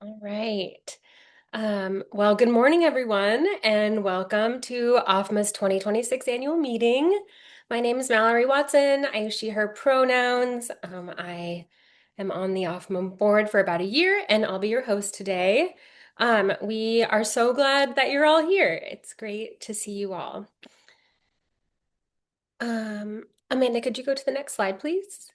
All right. Well, good morning, everyone, and welcome to OFMA's 2026 annual meeting. My name is Mallory Watson. I use she, her pronouns. I am on the OFMA board for about a year, and I'll be your host today. We are so glad that you're all here. It's great to see you all. Amanda, could you go to the next slide, please?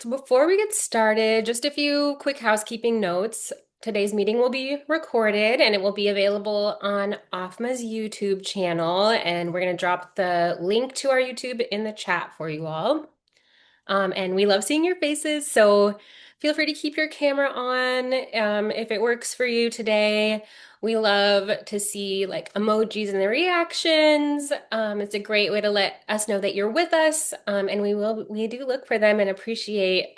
So before we get started, just a few quick housekeeping notes. Today's meeting will be recorded and it will be available on OFMA's YouTube channel. And we're going to drop the link to our YouTube in the chat for you all. And we love seeing your faces, so feel free to keep your camera on if it works for you today. We love to see like emojis and the reactions. It's a great way to let us know that you're with us, and we do look for them and appreciate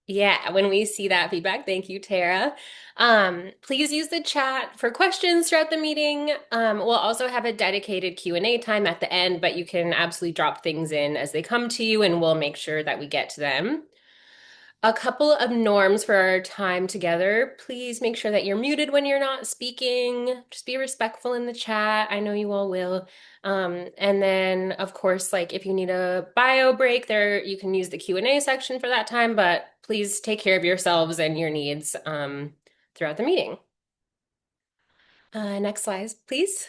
yeah, when we see that feedback. Thank you, Tara. Please use the chat for questions throughout the meeting. We'll also have a dedicated Q&A time at the end, but you can absolutely drop things in as they come to you and we'll make sure that we get to them. A couple of norms for our time together. Please make sure that you're muted when you're not speaking. Just be respectful in the chat. I know you all will. And then, of course, like if you need a bio break there, you can use the Q&A section for that time, but please take care of yourselves and your needs throughout the meeting. Next slide, please.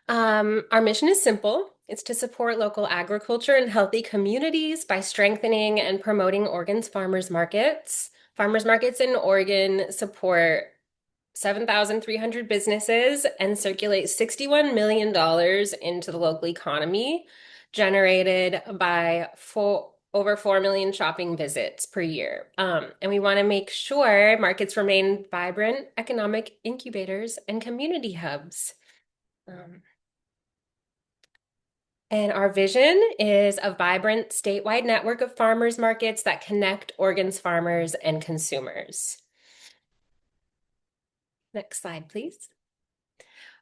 Our mission is simple. It's to support local agriculture and healthy communities by strengthening and promoting Oregon's farmers markets. Farmers markets in Oregon support 7,300 businesses and circulate $61 million into the local economy, generated by over 4 million shopping visits per year. And we want to make sure markets remain vibrant economic incubators and community hubs. And our vision is a vibrant statewide network of farmers markets that connect Oregon's farmers and consumers. Next slide, please.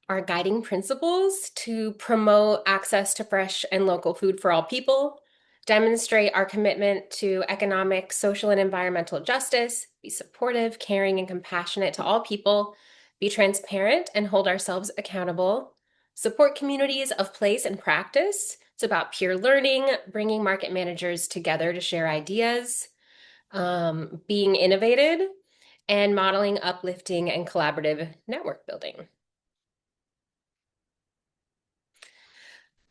Our guiding principles to promote access to fresh and local food for all people, demonstrate our commitment to economic, social, and environmental justice, be supportive, caring, and compassionate to all people, be transparent and hold ourselves accountable, support communities of place and practice. It's about peer learning, bringing market managers together to share ideas, being innovative, and modeling uplifting and collaborative network building.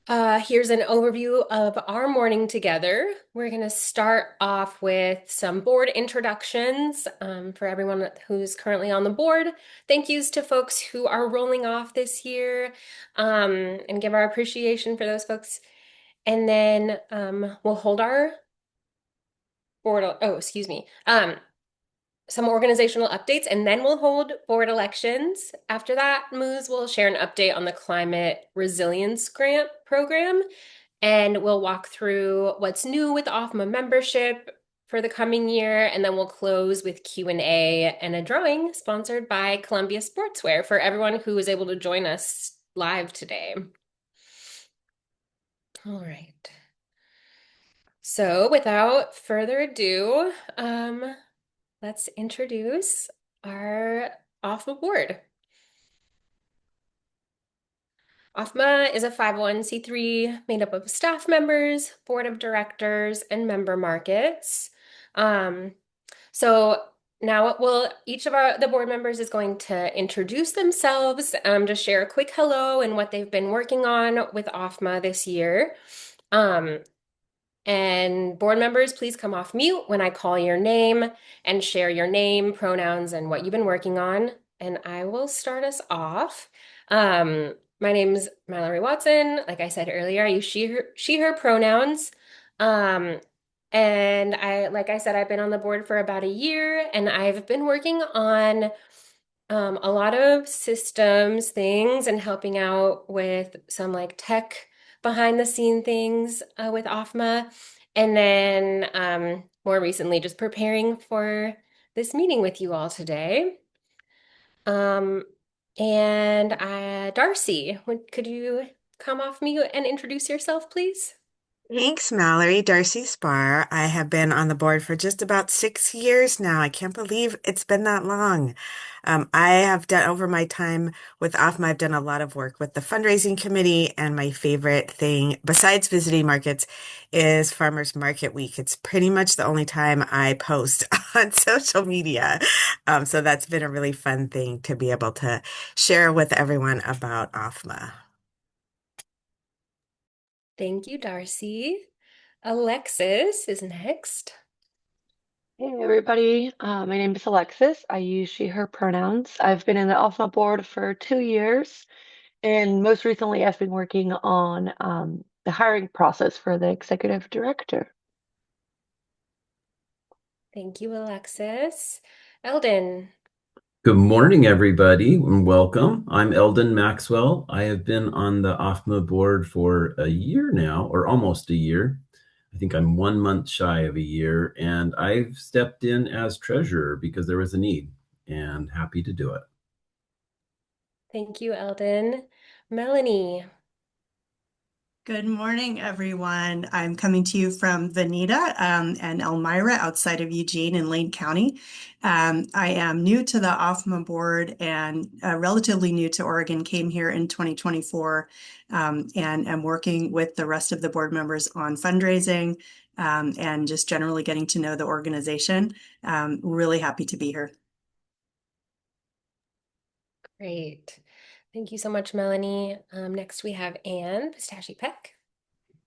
Here's an overview of our morning together. We're going to start off with some board introductions for everyone who's currently on the board. Thank yous to folks who are rolling off this year, and give our appreciation for those folks. And then we'll hold our board, excuse me, some organizational updates, and then we'll hold board elections. After that, Moose will share an update on the Climate Resilience Grant Program, and we'll walk through what's new with OFMA membership for the coming year, and then we'll close with Q&A and a drawing sponsored by Columbia Sportswear for everyone who was able to join us live today. All right. So without further ado, let's introduce our OFMA board. OFMA is a 501c3 made up of staff members, board of directors, and member markets. So now each of the board members is going to introduce themselves, just share a quick hello and what they've been working on with OFMA this year. And board members, please come off mute when I call your name and share your name, pronouns, and what you've been working on. And I will start us off. My name's Mallory Watson. Like I said earlier, I use she, her pronouns. And like I said, I've been on the board for about a year, and I've been working on a lot of systems things and helping out with some like tech behind the scene things with OFMA. And then more recently, just preparing for this meeting with you all today. And Darcy, could you come off mute and introduce yourself, please? Thanks, Mallory. Darcy Spar. I have been on the board for just about 6 years now. I can't believe it's been that long. I have done over my time with OFMA, I've done a lot of work with the fundraising committee, and my favorite thing, besides visiting markets, is Farmers Market Week. It's pretty much the only time I post on social media. So that's been a really fun thing to be able to share with everyone about OFMA. Thank you, Darcy. Alexis is next. Hey everybody, my name is Alexis. I use she, her pronouns. I've been in the OFMA board for 2 years, and most recently I've been working on the hiring process for the executive director. Thank you, Alexis. Eldon. Good morning, everybody, and welcome. I'm Eldon Maxwell. I have been on the OFMA board for a year now, or almost a year. I think I'm 1 month shy of a year, and I've stepped in as treasurer because there was a need, and happy to do it. Thank you, Eldon. Melanie. Good morning, everyone. I'm coming to you from Veneta and Elmira outside of Eugene in Lane County. I am new to the OFMA board and relatively new to Oregon, came here in 2024 and am working with the rest of the board members on fundraising and just generally getting to know the organization. Really happy to be here. Great. Thank you so much, Melanie. Next we have Anne Pistachio Peck.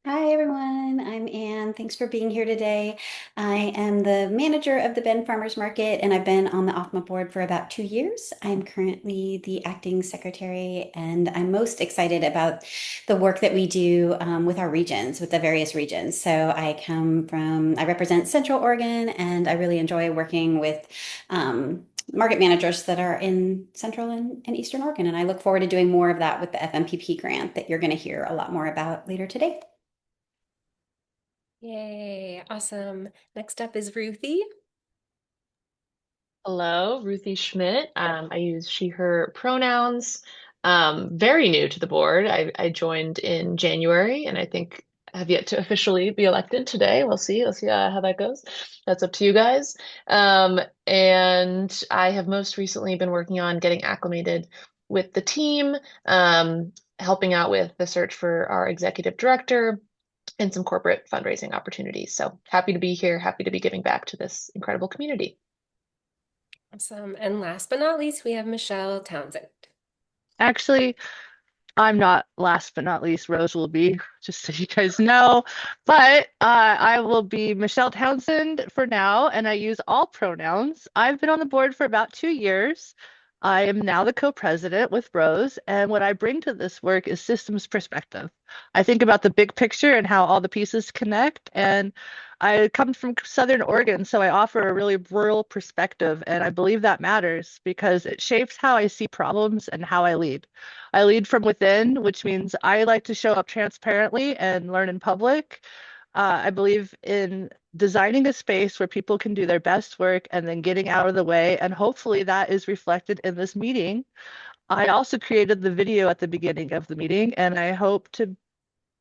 Hi, everyone. I'm Anne. Thanks for being here today. I am the manager of the Bend Farmers Market, and I've been on the OFMA board for about 2 years. I'm currently the acting secretary, and I'm most excited about the work that we do with our regions, with the various regions. So I represent Central Oregon, and I really enjoy working with market managers that are in Central and Eastern Oregon. And I look forward to doing more of that with the FMPP grant that you're going to hear a lot more about later today. Yay, awesome. Next up is Ruthie. Hello, Ruthie Schmidt. I use she, her pronouns. Very new to the board. I joined in January and I think have yet to officially be elected today. We'll see. Let's see how that goes. That's up to you guys. And I have most recently been working on getting acclimated with the team, helping out with the search for our executive director and some corporate fundraising opportunities. So happy to be here, happy to be giving back to this incredible community. Awesome. And last but not least, we have Michelle Townsend. Actually, I'm not last but not least. Rose will be, just so you guys know. But I will be Michelle Townsend for now, and I use all pronouns. I've been on the board for about 2 years. I am now the co-president with Rose, and what I bring to this work is systems perspective. I think about the big picture and how all the pieces connect, and I come from Southern Oregon, so I offer a really rural perspective, and I believe that matters because it shapes how I see problems and how I lead. I lead from within, which means I like to show up transparently and learn in public. I believe in designing a space where people can do their best work and then getting out of the way. And hopefully that is reflected in this meeting. I also created the video at the beginning of the meeting, and I hope to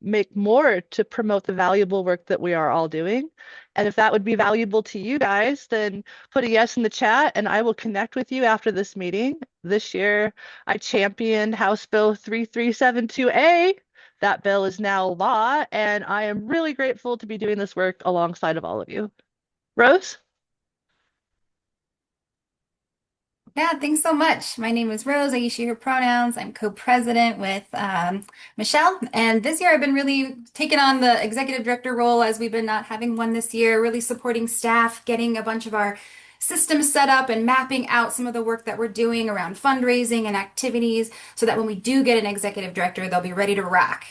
make more to promote the valuable work that we are all doing. And if that would be valuable to you guys, then put a yes in the chat and I will connect with you after this meeting. This year, I championed House Bill 3372A. That bill is now law, and I am really grateful to be doing this work alongside of all of you. Rose? Yeah, thanks so much. My name is Rose. I use she, her pronouns. I'm co-president with Michelle. And this year I've been really taking on the executive director role as we've been not having one this year, really supporting staff, getting a bunch of our systems set up and mapping out some of the work that we're doing around fundraising and activities so that when we do get an executive director, they'll be ready to rock.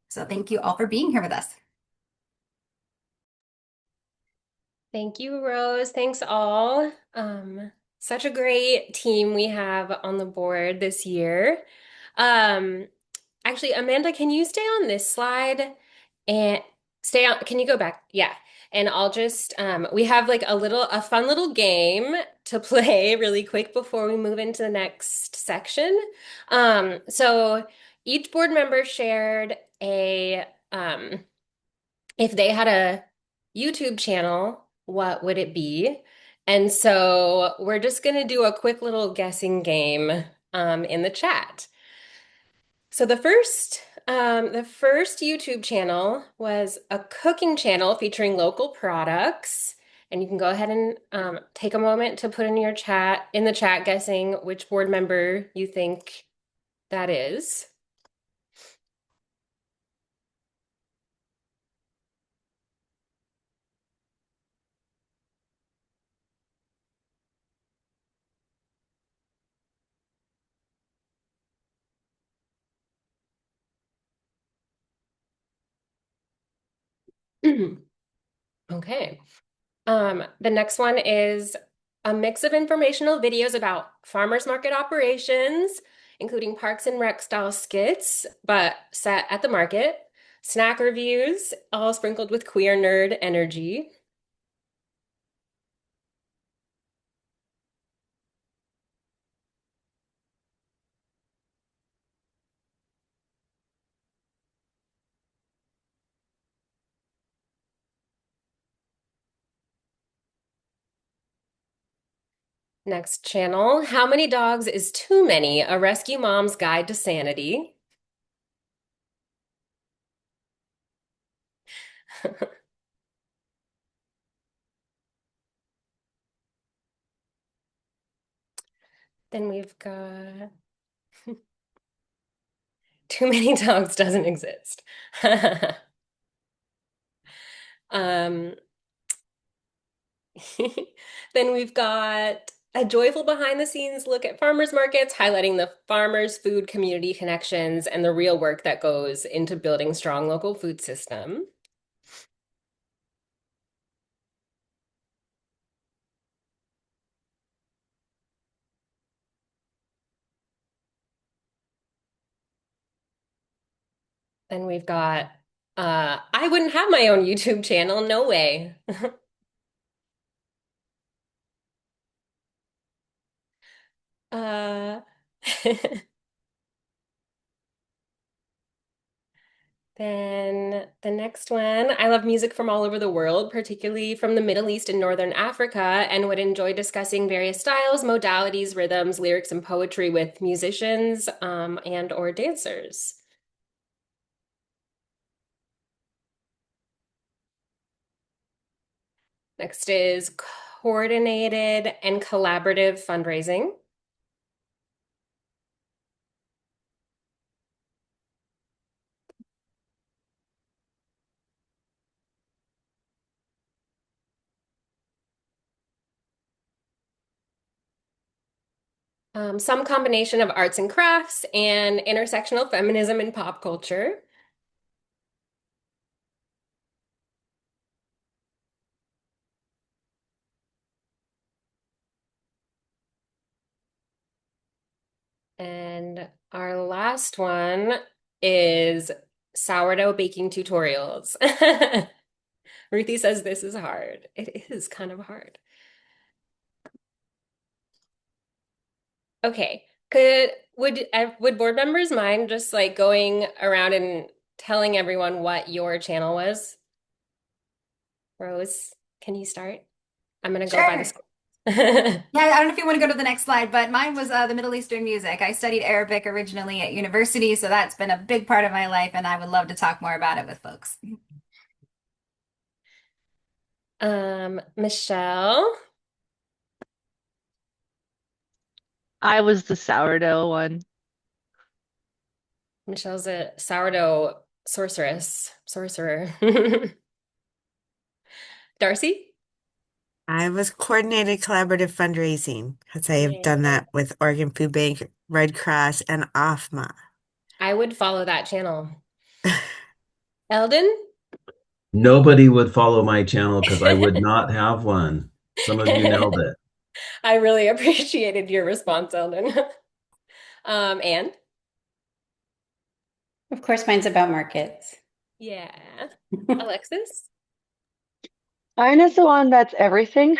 So thank you all for being here with us. Thank you, Rose. Thanks all. Such a great team we have on the board this year. Um, Actually, Amanda, can you stay on this slide and stay on? Can you go back? Yeah. And I'll just, we have like a fun little game to play really quick before we move into the next section. So each board member shared a, if they had a YouTube channel, what would it be? And so we're just going to do a quick little guessing game in the chat. So the first YouTube channel was a cooking channel featuring local products. And you can go ahead and take a moment to put in the chat, guessing which board member you think that is. Okay. The next one is a mix of informational videos about farmers market operations, including parks and rec style skits, but set at the market, snack reviews, all sprinkled with queer nerd energy. Next channel, How Many Dogs is Too Many? A Rescue Mom's Guide to Sanity. Then we've got Too Many Dogs Doesn't Exist. Um, Then we've got a joyful behind the scenes look at farmers markets, highlighting the farmers' food community connections and the real work that goes into building strong local food system. Then we've got I wouldn't have my own YouTube channel, no way. Uh, Then the next one, I love music from all over the world, particularly from the Middle East and Northern Africa, and would enjoy discussing various styles, modalities, rhythms, lyrics, and poetry with musicians and or dancers. Next is coordinated and collaborative fundraising. Some combination of arts and crafts and intersectional feminism in pop culture. And our last one is sourdough baking tutorials. Ruthie says this is hard. It is kind of hard. Okay. Would board members mind just like going around and telling everyone what your channel was? Rose, can you start? I'm gonna go by the Sure. score. Yeah, I don't know if you want to go to the next slide, but mine was the Middle Eastern music. I studied Arabic originally at university, so that's been a big part of my life, and I would love to talk more about it with folks. Michelle. I was the sourdough one. Michelle's a sourdough sorcerer. Darcy? I was coordinated collaborative fundraising because I have done Yeah. that with Oregon Food Bank, Red Cross, and OFMA. I would follow that channel. Eldon? Nobody would follow my channel because I would not have one. Some of you nailed it. I really appreciated your response, Eldon. Anne? Of course, mine's about markets. Yeah. Alexis? Mine is the one that's everything.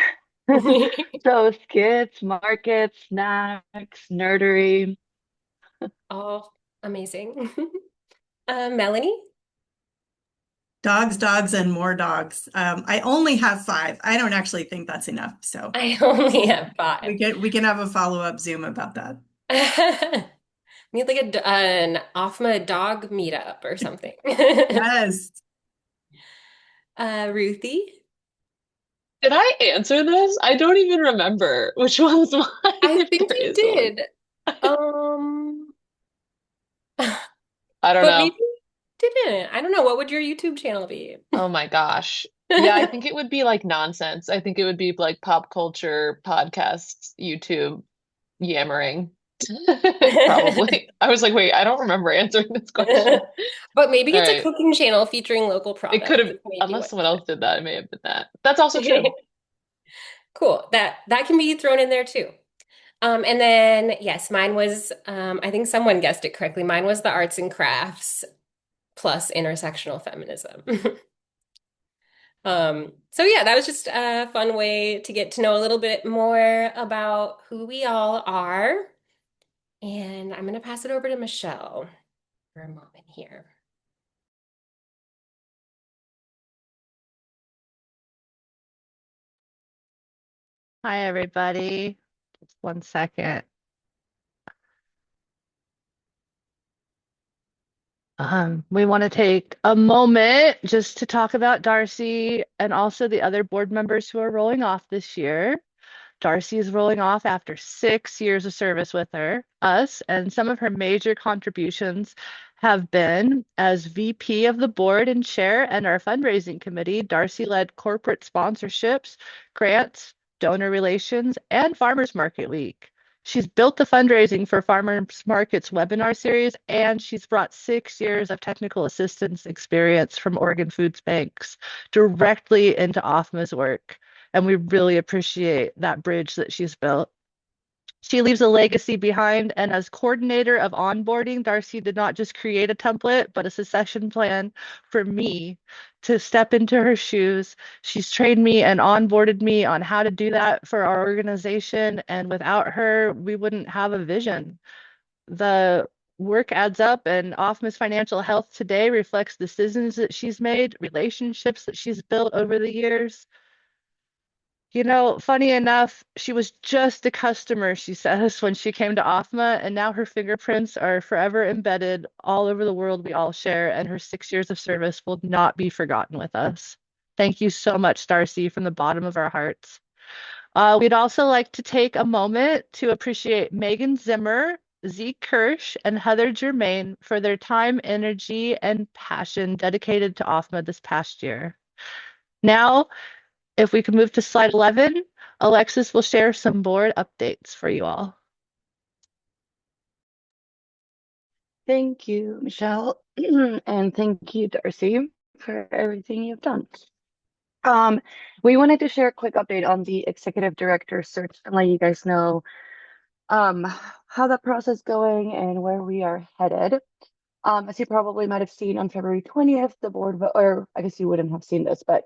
So skits, markets, snacks, nerdery. Oh, amazing. Melanie? Dogs, dogs, and more dogs. I only have 5. I don't actually think that's enough. So I only have 5. we can have a follow-up Zoom about that. Need like an OFMA dog meetup or something. Yes. Ruthie, Did I answer this? I don't even remember which one's mine, I if think there you is one. did. Um, I don't but know. maybe you didn't. I don't know. What would your YouTube channel be? Oh my gosh. Yeah, I think it would be like nonsense. I think it would be like pop culture podcasts, YouTube yammering. Probably. I was like, wait, I don't remember answering this question. But maybe All it's a right. cooking channel featuring local It could products. have, If maybe unless what someone else did that, it may have been that. That's also true. Cool. That can be thrown in there too. And then yes, mine was I think someone guessed it correctly. Mine was the arts and crafts plus intersectional feminism. So yeah, that was just a fun way to get to know a little bit more about who we all are. And I'm gonna pass it over to Michelle for a moment here. Hi, everybody. Just 1 second. We want to take a moment just to talk about Darcy and also the other board members who are rolling off this year. Darcy is rolling off after 6 years of service with us, and some of her major contributions have been as VP of the board and chair and our fundraising committee. Darcy led corporate sponsorships, grants, donor relations, and Farmers Market Week. She's built the fundraising for Farmers Market's webinar series, and she's brought 6 years of technical assistance experience from Oregon Foods Banks directly into OFMA's work. And we really appreciate that bridge that she's built. She leaves a legacy behind, and as coordinator of onboarding, Darcy did not just create a template, but a succession plan for me to step into her shoes. She's trained me and onboarded me on how to do that for our organization, and without her, we wouldn't have a vision. The work adds up, and OFMA's financial health today reflects decisions that she's made, relationships that she's built over the years. You know, funny enough, she was just a customer, she says, when she came to OFMA, and now her fingerprints are forever embedded all over the world we all share, and her 6 years of service will not be forgotten with us. Thank you so much, Darcy, from the bottom of our hearts. We'd also like to take a moment to appreciate Megan Zimmer, Zeke Kirsch, and Heather Germain for their time, energy, and passion dedicated to OFMA this past year. Now, if we could move to slide 11, Alexis will share some board updates for you all. Thank you, Michelle, and thank you, Darcy, for everything you've done. We wanted to share a quick update on the executive director search and let you guys know how that process is going and where we are headed. As you probably might have seen on February 20th, the board, or I guess you wouldn't have seen this, but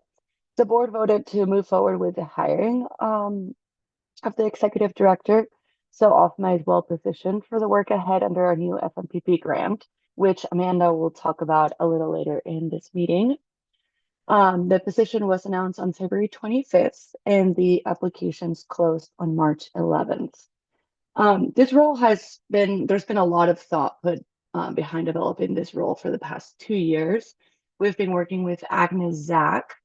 the board voted to move forward with the hiring of the executive director. So OFMA is well positioned for the work ahead under our new FMPP grant, which Amanda will talk about a little later in this meeting. The position was announced on February 25th, and the applications closed on March 11th. This role there's been a lot of thought put behind developing this role for the past 2 years. We've been working with Agnes Zach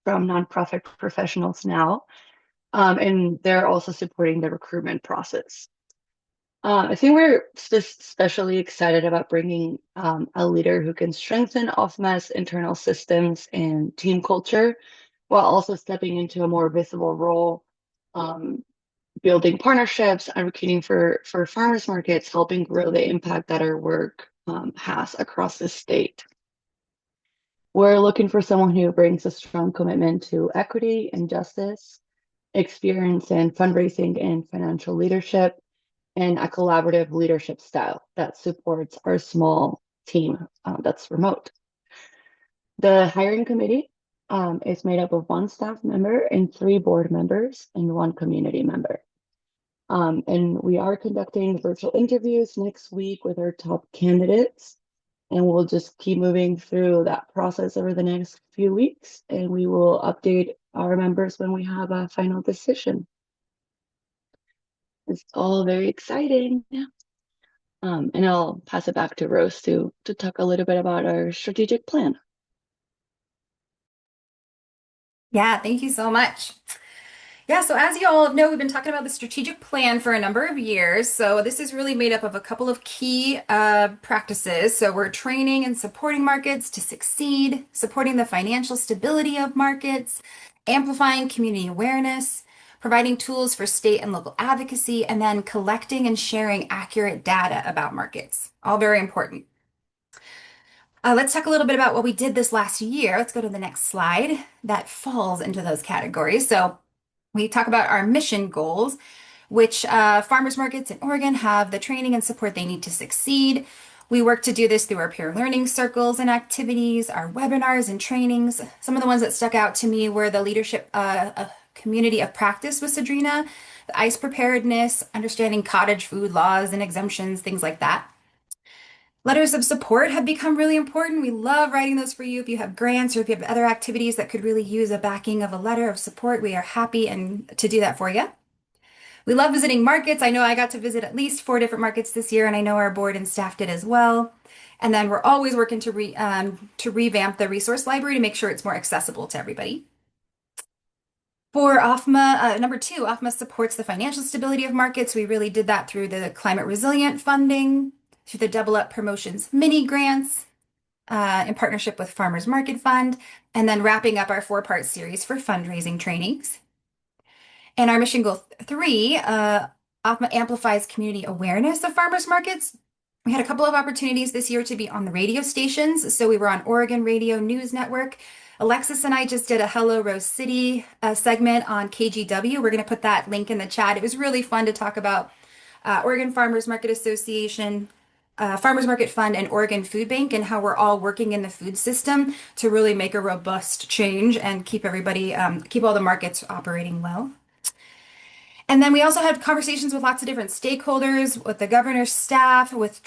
from Nonprofit Professionals Now, and they're also supporting the recruitment process. I think we're especially excited about bringing a leader who can strengthen OFMA's internal systems and team culture while also stepping into a more visible role, building partnerships, advocating for farmers markets, helping grow the impact that our work has across the state. We're looking for someone who brings a strong commitment to equity and justice, experience in fundraising and financial leadership, and a collaborative leadership style that supports our small team that's remote. The hiring committee is made up of one staff member and 3 board members and 1 community member. And we are conducting virtual interviews next week with our top candidates. And we'll just keep moving through that process over the next few weeks, and we will update our members when we have a final decision. It's all very exciting. And I'll pass it back to Rose to talk a little bit about our strategic plan. Yeah, thank you so much. Yeah, so as you all know, we've been talking about the strategic plan for a number of years. So this is really made up of a couple of key practices. So we're training and supporting markets to succeed, supporting the financial stability of markets, amplifying community awareness, providing tools for state and local advocacy, and then collecting and sharing accurate data about markets. All very important. Let's talk a little bit about what we did this last year. Let's go to the next slide. That falls into those categories. So we talk about our mission goals, which farmers markets in Oregon have the training and support they need to succeed. We work to do this through our peer learning circles and activities, our webinars and trainings. Some of the ones that stuck out to me were the leadership community of practice with Sadrina, the ice preparedness, understanding cottage food laws and exemptions, things like that. Letters of support have become really important. We love writing those for you. If you have grants or if you have other activities that could really use a backing of a letter of support, we are happy to do that for you. We love visiting markets. I know I got to visit at least 4 different markets this year, and I know our board and staff did as well. And then we're always working to revamp the resource library to make sure it's more accessible to everybody. For OFMA, number 2, OFMA supports the financial stability of markets. We really did that through the climate resilient funding, through the Double Up Promotions mini grants, in partnership with Farmers Market Fund, and then wrapping up our 4-part series for fundraising trainings. And our mission goal 3, OFMA amplifies community awareness of farmers markets. We had a couple of opportunities this year to be on the radio stations. So we were on Oregon Radio News Network. Alexis and I just did a Hello Rose City segment on KGW. We're going to put that link in the chat. It was really fun to talk about Oregon Farmers Market Association, Farmers Market Fund, and Oregon Food Bank, and how we're all working in the food system to really make a robust change and keep everybody, keep all the markets operating well. And then we also had conversations with lots of different stakeholders, with the governor's staff, with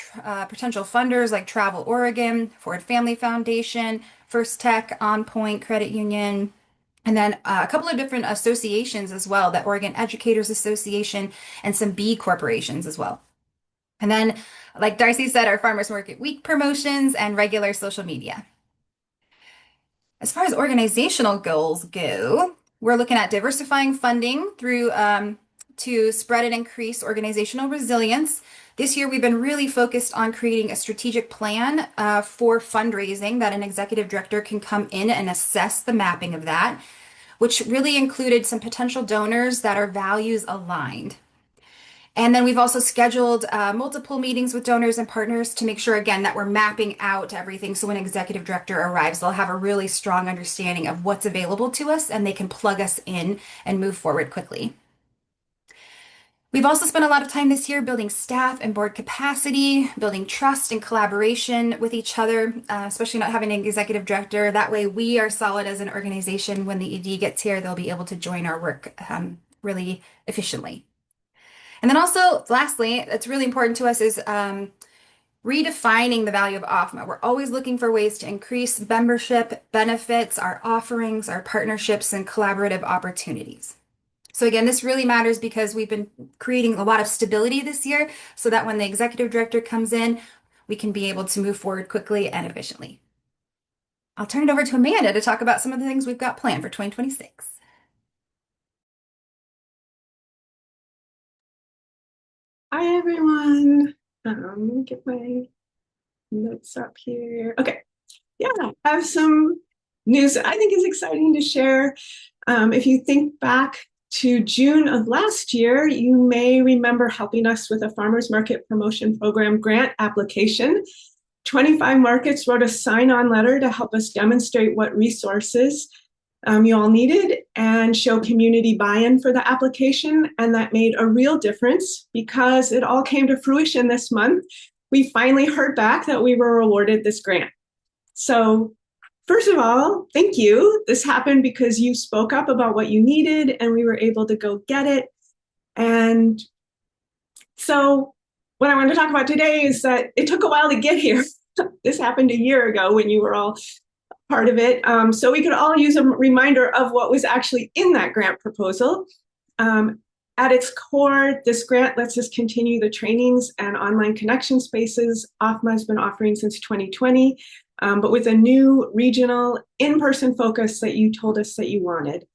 potential funders like Travel Oregon, Ford Family Foundation, First Tech, On Point Credit Union, and then a couple of different associations as well, the Oregon Educators Association and some B corporations as well. And then, like Darcy said, our Farmers Market Week promotions and regular social media. As far as organizational goals go, we're looking at diversifying funding through to spread and increase organizational resilience. This year, we've been really focused on creating a strategic plan for fundraising that an executive director can come in and assess the mapping of that, which really included some potential donors that are values aligned. And then we've also scheduled multiple meetings with donors and partners to make sure, again, that we're mapping out everything. So when executive director arrives, they'll have a really strong understanding of what's available to us and they can plug us in and move forward quickly. We've also spent a lot of time this year building staff and board capacity, building trust and collaboration with each other, especially not having an executive director. That way we are solid as an organization. When the ED gets here, they'll be able to join our work really efficiently. And then also, lastly, it's really important to us is redefining the value of OFMA. We're always looking for ways to increase membership, benefits, our offerings, our partnerships, and collaborative opportunities. So again, this really matters because we've been creating a lot of stability this year so that when the executive director comes in, we can be able to move forward quickly and efficiently. I'll turn it over to Amanda to talk about some of the things we've got planned for 2026. Hi, everyone. Let me get my notes up here. Okay. Yeah, I have some news that I think is exciting to share. If you think back to June of last year, you may remember helping us with a farmers market promotion program grant application. 25 markets wrote a sign-on letter to help us demonstrate what resources you all needed and show community buy-in for the application. And that made a real difference because it all came to fruition this month. We finally heard back that we were awarded this grant. So first of all, thank you. This happened because you spoke up about what you needed and we were able to go get it. And so what I wanted to talk about today is that it took a while to get here. This happened a year ago when you were all part of it. So we could all use a reminder of what was actually in that grant proposal. At its core, this grant lets us continue the trainings and online connection spaces OFMA has been offering since 2020, but with a new regional in-person focus that you told us that you wanted.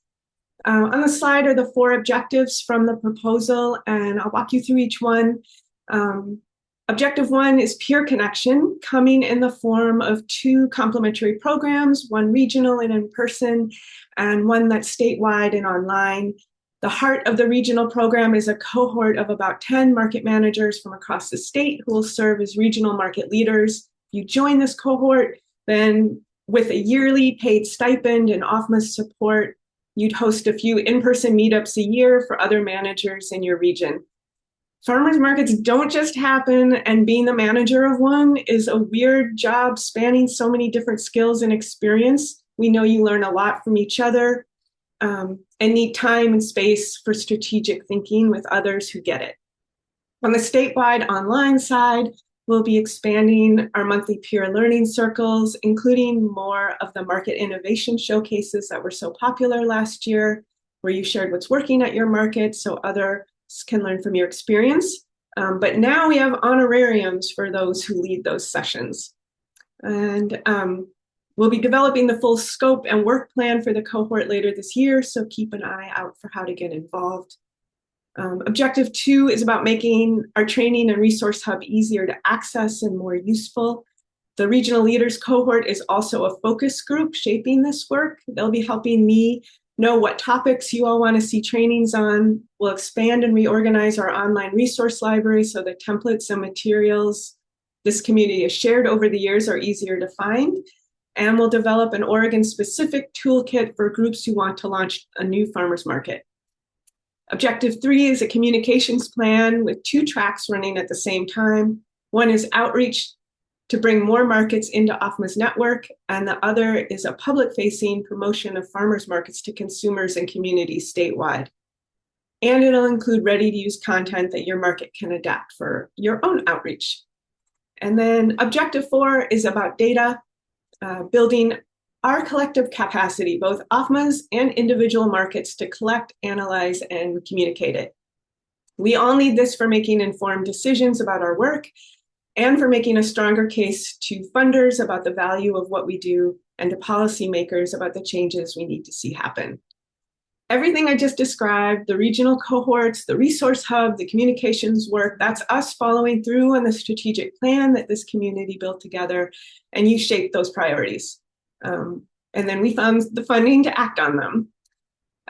On the slide are the 4 objectives from the proposal, and I'll walk you through each one. Objective 1 is peer connection, coming in the form of 2 complementary programs, one regional and in-person, and one that's statewide and online. The heart of the regional program is a cohort of about 10 market managers from across the state who will serve as regional market leaders. If you join this cohort, then with a yearly paid stipend and OFMA's support, you'd host a few in-person meetups a year for other managers in your region. Farmers markets don't just happen, and being the manager of one is a weird job spanning so many different skills and experience. We know you learn a lot from each other and need time and space for strategic thinking with others who get it. On the statewide online side, we'll be expanding our monthly peer learning circles, including more of the market innovation showcases that were so popular last year, where you shared what's working at your market so others can learn from your experience. But now we have honorariums for those who lead those sessions. And we'll be developing the full scope and work plan for the cohort later this year, so keep an eye out for how to get involved. Objective 2 is about making our training and resource hub easier to access and more useful. The regional leaders cohort is also a focus group shaping this work. They'll be helping me know what topics you all want to see trainings on. We'll expand and reorganize our online resource library so the templates and materials this community has shared over the years are easier to find. And we'll develop an Oregon-specific toolkit for groups who want to launch a new farmers market. Objective 3 is a communications plan with 2 tracks running at the same time. One is outreach to bring more markets into OFMA's network, and the other is a public-facing promotion of farmers markets to consumers and communities statewide. And it'll include ready-to-use content that your market can adapt for your own outreach. And then Objective 4 is about data, building our collective capacity, both OFMA's and individual markets, to collect, analyze, and communicate it. We all need this for making informed decisions about our work and for making a stronger case to funders about the value of what we do and to policymakers about the changes we need to see happen. Everything I just described, the regional cohorts, the resource hub, the communications work, that's us following through on the strategic plan that this community built together, and you shaped those priorities. And then we found the funding to act on them.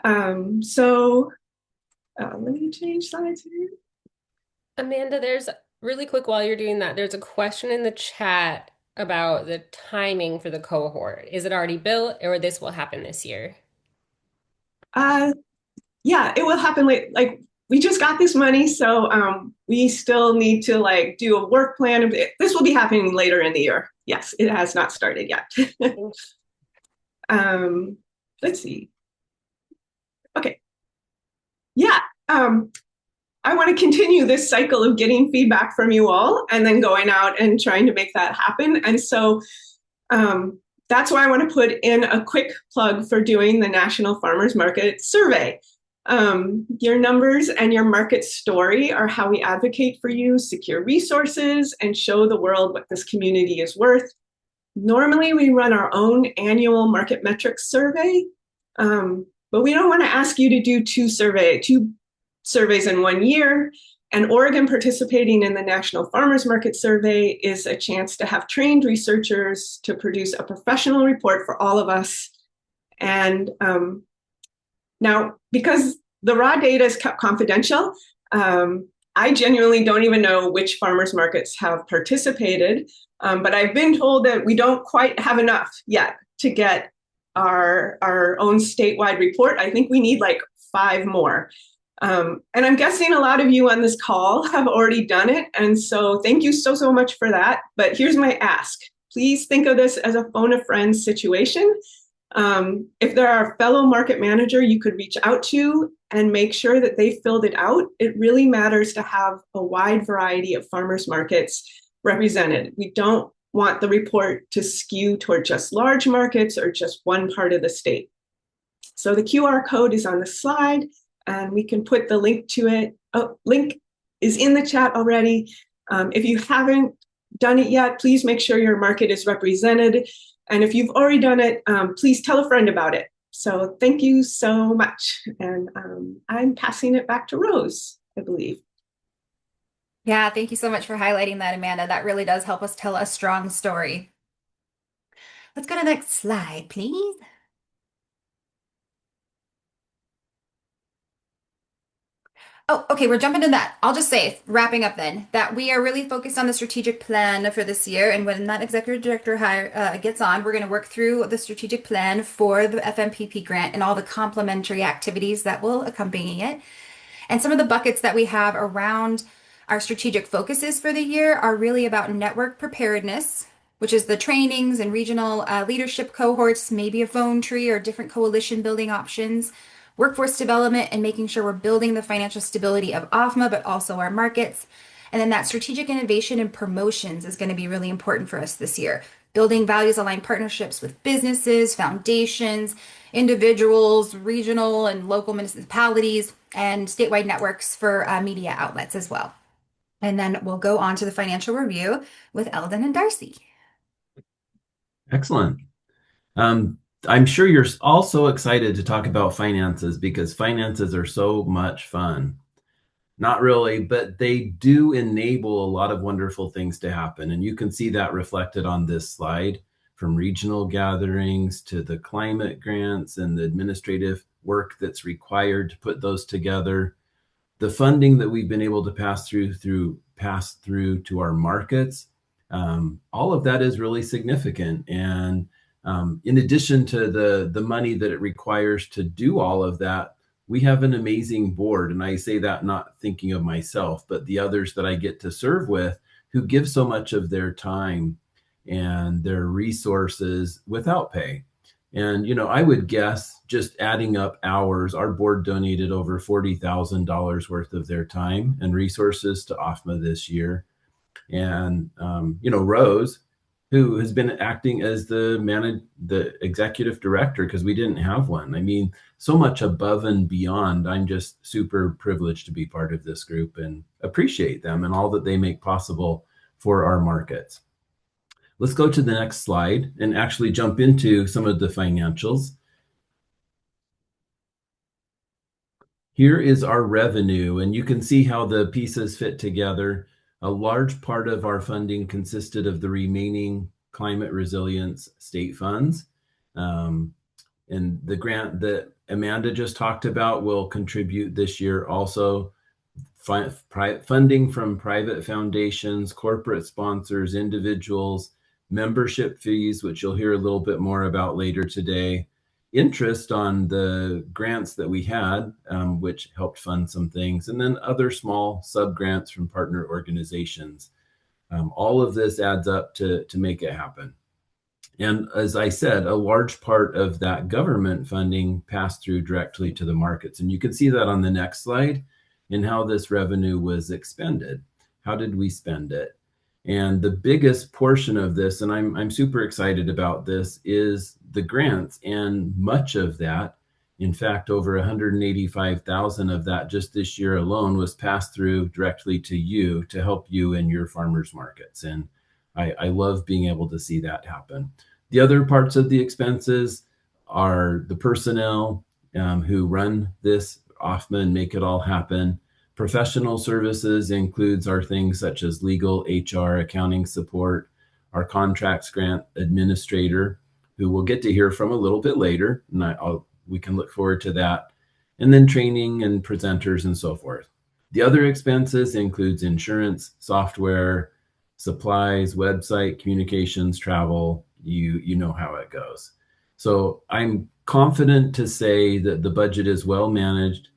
Let me change slides here. Amanda, there's really quick while you're doing that, there's a question in the chat about the timing for the cohort. Is it already built, or this will happen this year? Yeah, it will happen like we just got this money, so we still need to do a work plan. This will be happening later in the year. Yes, it has not started yet. Let's see. Okay. Yeah. I want to continue this cycle of getting feedback from you all and then going out and trying to make that happen. And so that's why I want to put in a quick plug for doing the National Farmers Market Survey. Your numbers and your market story are how we advocate for you, secure resources, and show the world what this community is worth. Normally, we run our own annual market metrics survey, but we don't want to ask you to do two surveys in 1 year. And Oregon participating in the National Farmers Market Survey is a chance to have trained researchers to produce a professional report for all of us. And now, because the raw data is kept confidential, I genuinely don't even know which farmers markets have participated, but I've been told that we don't quite have enough yet to get our own statewide report. I think we need 5 more. And I'm guessing a lot of you on this call have already done it. And so thank you so much for that. But here's my ask. Please think of this as a phone a friend situation. If there are a fellow market manager you could reach out to and make sure that they filled it out, it really matters to have a wide variety of farmers markets represented. We don't want the report to skew toward just large markets or just one part of the state. So the QR code is on the slide, and we can put the link to it. Oh, link is in the chat already. If you haven't done it yet, please make sure your market is represented. And if you've already done it, please tell a friend about it. So thank you so much. And I'm passing it back to Rose, I believe. Yeah, thank you so much for highlighting that, Amanda. That really does help us tell a strong story. Let's go to the next slide, please. Oh, okay, we're jumping to that. I'll just say, wrapping up then, that we are really focused on the strategic plan for this year. And when that executive director gets on, we're going to work through the strategic plan for the FMPP grant and all the complementary activities that will accompany it. And some of the buckets that we have around our strategic focuses for the year are really about network preparedness, which is the trainings and regional leadership cohorts, maybe a phone tree or different coalition building options, workforce development, and making sure we're building the financial stability of OFMA, but also our markets. And then that strategic innovation and promotions is going to be really important for us this year. Building values aligned partnerships with businesses, foundations, individuals, regional and local municipalities, and statewide networks for media outlets as well. And then we'll go on to the financial review with Eldon and Darcy. Excellent. I'm sure you're also excited to talk about finances because finances are so much fun. Not really, but they do enable a lot of wonderful things to happen. And you can see that reflected on this slide, from regional gatherings to the climate grants and the administrative work that's required to put those together. The funding that we've been able to pass through to our markets, all of that is really significant. And in addition to the money that it requires to do all of that, we have an amazing board. And I say that not thinking of myself, but the others that I get to serve with, who give so much of their time and their resources without pay. And, I would guess, just adding up hours, our board donated over $40,000 worth of their time and resources to OFMA this year. And, Rose, who has been acting as the executive director, because we didn't have one. I mean, so much above and beyond. I'm just super privileged to be part of this group and appreciate them and all that they make possible for our markets. Let's go to the next slide and actually jump into some of the financials. Here is our revenue, and you can see how the pieces fit together. A large part of our funding consisted of the remaining climate resilience state funds. And the grant that Amanda just talked about will contribute this year also. Funding from private foundations, corporate sponsors, individuals, membership fees, which you'll hear a little bit more about later today, interest on the grants that we had, which helped fund some things, and then other small sub-grants from partner organizations. All of this adds up to make it happen. And as I said, a large part of that government funding passed through directly to the markets. And you can see that on the next slide in how this revenue was expended. How did we spend it? And the biggest portion of this, and I'm super excited about this, is the grants. And much of that, in fact, over 185,000 of that just this year alone, was passed through directly to you to help you in your farmers markets. And I love being able to see that happen. The other parts of the expenses are the personnel who run this OFMA and make it all happen. Professional services includes our things such as legal, HR, accounting support, our contracts grant administrator, who we'll get to hear from a little bit later, and we can look forward to that, and then training and presenters and so forth. The other expenses includes insurance, software, supplies, website, communications, travel. You know how it goes. So I'm confident to say that the budget is well managed.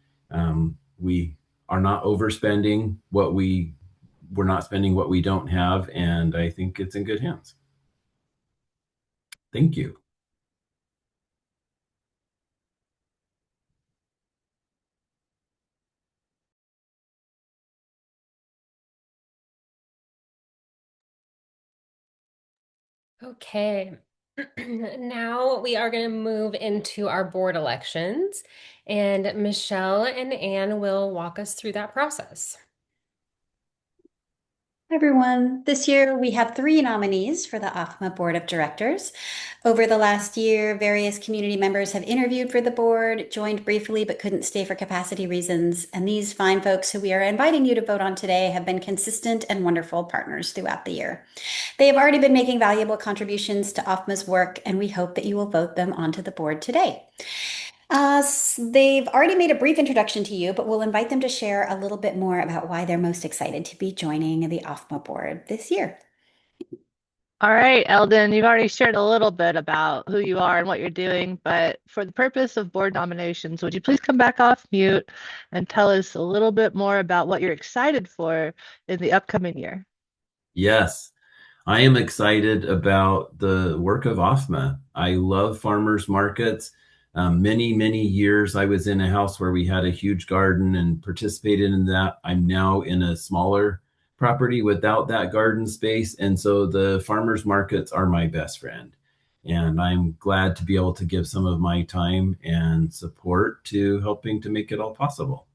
We are not overspending we're not spending what we don't have, and I think it's in good hands. Thank you. Okay. Now we are going to move into our board elections, and Michelle and Anne will walk us through that process. Hi, everyone. This year we have 3 nominees for the OFMA Board of Directors. Over the last year, various community members have interviewed for the board, joined briefly but couldn't stay for capacity reasons. And these fine folks who we are inviting you to vote on today have been consistent and wonderful partners throughout the year. They have already been making valuable contributions to OFMA's work, and we hope that you will vote them onto the board today. They've already made a brief introduction to you, but we'll invite them to share a little bit more about why they're most excited to be joining the OFMA board this year. All right, Eldon, you've already shared a little bit about who you are and what you're doing, but for the purpose of board nominations, would you please come back off mute and tell us a little bit more about what you're excited for in the upcoming year? Yes, I am excited about the work of OFMA. I love farmers markets. Many years I was in a house where we had a huge garden and participated in that. I'm now in a smaller property without that garden space. And so the farmers markets are my best friend. And I'm glad to be able to give some of my time and support to helping to make it all possible.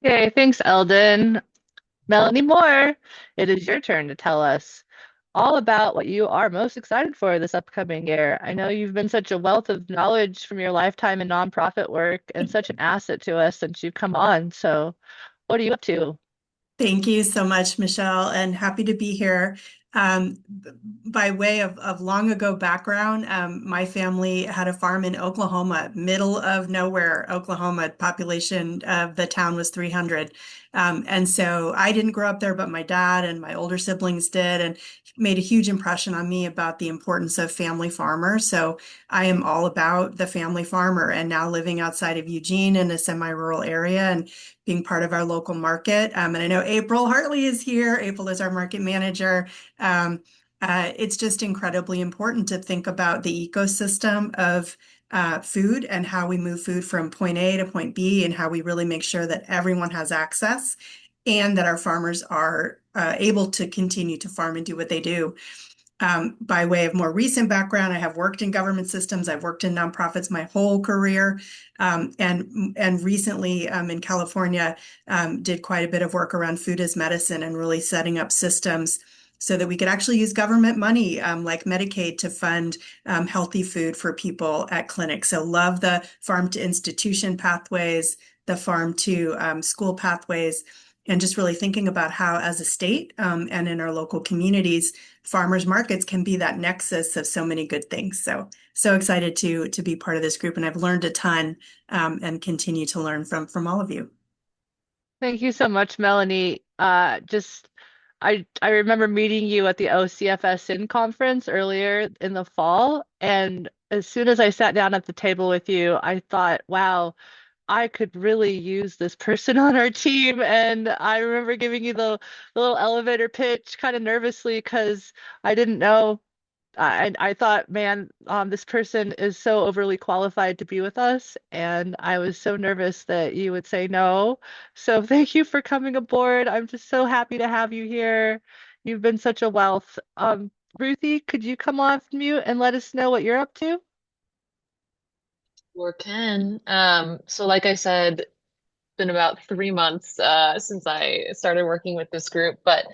Okay, thanks, Eldon. Melanie Moore, it is your turn to tell us all about what you are most excited for this upcoming year. I know you've been such a wealth of knowledge from your lifetime in nonprofit work and such an asset to us since you've come on. So, what are you up to? Thank you so much, Michelle, and happy to be here. Um, by way of long ago background, my family had a farm in Oklahoma, middle of nowhere, Oklahoma. Population of the town was 300. And so I didn't grow up there, but my dad and my older siblings did, and made a huge impression on me about the importance of family farmers. So I am all about the family farmer, and now living outside of Eugene in a semi-rural area and being part of our local market. And I know April Hartley is here. April is our market manager. It's just incredibly important to think about the ecosystem of food and how we move food from point A to point B, and how we really make sure that everyone has access and that our farmers are able to continue to farm and do what they do. By way of more recent background, I have worked in government systems. I've worked in nonprofits my whole career, and recently in California, did quite a bit of work around food as medicine and really setting up systems so that we could actually use government money like Medicaid to fund healthy food for people at clinics. So love the farm to institution pathways, the farm to school pathways, and just really thinking about how, as a state and in our local communities, farmers markets can be that nexus of so many good things. So excited to be part of this group, and I've learned a ton and continue to learn from all of you. Thank you so much, Melanie. I remember meeting you at the OCFSN conference earlier in the fall, and as soon as I sat down at the table with you, I thought, wow, I could really use this person on our team. And I remember giving you the little elevator pitch kind of nervously because I didn't know. I thought, man, this person is so overly qualified to be with us, and I was so nervous that you would say no. So thank you for coming aboard. I'm just so happy to have you here. You've been such a wealth. Ruthie, could you come off mute and let us know what you're up to? Sure can. So like I said, it's been about 3 months since I started working with this group, but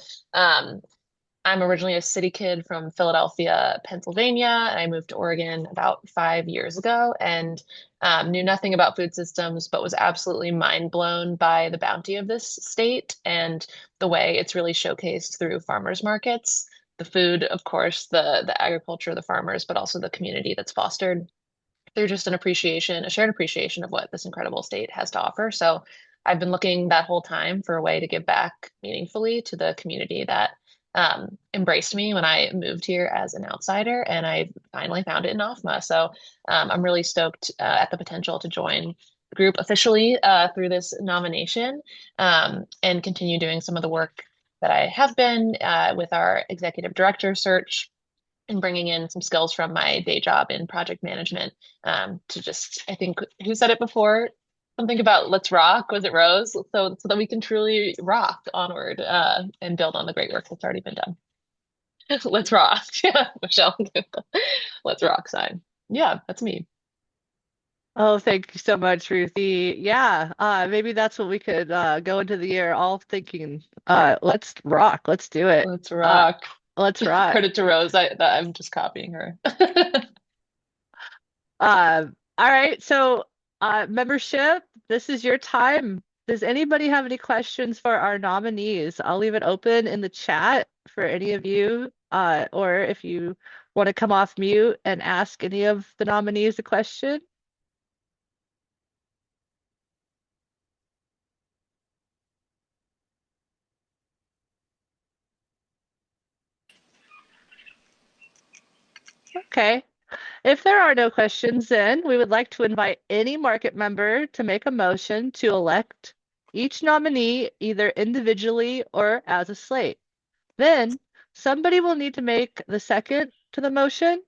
I'm originally a city kid from Philadelphia, Pennsylvania, and I moved to Oregon about 5 years ago, and knew nothing about food systems, but was absolutely mind blown by the bounty of this state and the way it's really showcased through farmers markets. The food, of course, the agriculture, the farmers, but also the community that's fostered. They're just an appreciation, a shared appreciation of what this incredible state has to offer. So I've been looking that whole time for a way to give back meaningfully to the community that embraced me when I moved here as an outsider, and I finally found it in OFMA. So I'm really stoked at the potential to join the group officially through this nomination, and continue doing some of the work that I have been with our executive director search, and bringing in some skills from my day job in project management, to just, I think, who said it before? Something about let's rock, was it Rose? So that we can truly rock onward and build on the great work that's already been done. Let's rock. Yeah, Michelle. Let's rock sign. Yeah, that's me. Oh, thank you so much, Ruthie. Yeah, maybe that's what we could go into the year all thinking. Let's rock. Let's do it. Let's rock. Let's rock. Credit to Rose. I'm just copying her. All right, so membership, this is your time. Does anybody have any questions for our nominees? I'll leave it open in the chat for any of you, or if you want to come off mute and ask any of the nominees a question. Okay. If there are no questions, then we would like to invite any market member to make a motion to elect each nominee either individually or as a slate. Then somebody will need to make the second to the motion.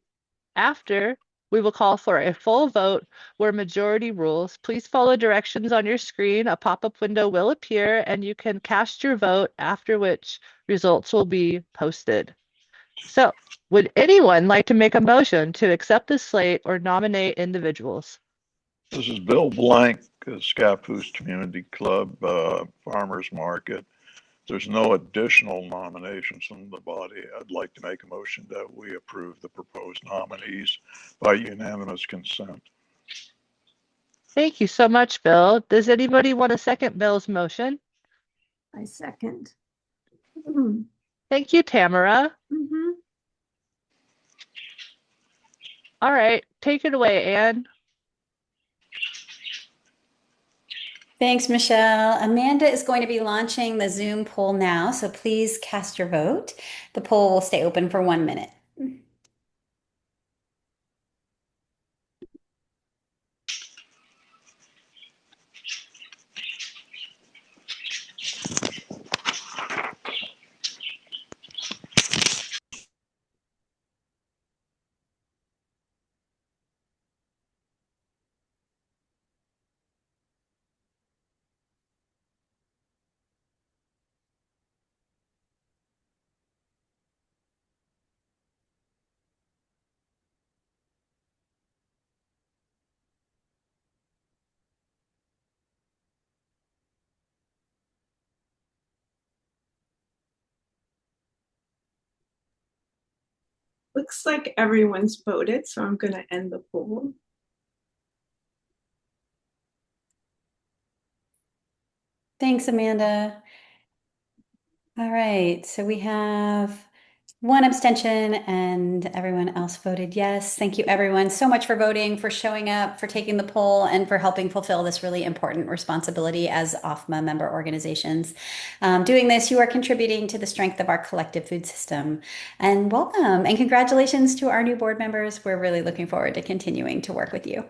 After, we will call for a full vote where majority rules. Please follow directions on your screen. A pop-up window will appear and you can cast your vote, after which results will be posted. So, would anyone like to make a motion to accept the slate or nominate individuals? This is Bill Blank, Scappoose Community Club, Farmers Market. There's no additional nominations from the body. I'd like to make a motion that we approve the proposed nominees by unanimous consent. Thank you so much, Bill. Does anybody want to second Bill's motion? I second. Thank you, Tamara. All right, take it away, Anne. Thanks, Michelle. Amanda is going to be launching the Zoom poll now, so please cast your vote. The poll will stay open for 1 minute. Looks like everyone's voted, so I'm going to end the poll. Thanks, Amanda. All right, so we have 1 abstention and everyone else voted yes. Thank you, everyone, so much for voting, for showing up, for taking the poll, and for helping fulfill this really important responsibility as OFMA member organizations. Doing this, you are contributing to the strength of our collective food system. And welcome and congratulations to our new board members. We're really looking forward to continuing to work with you.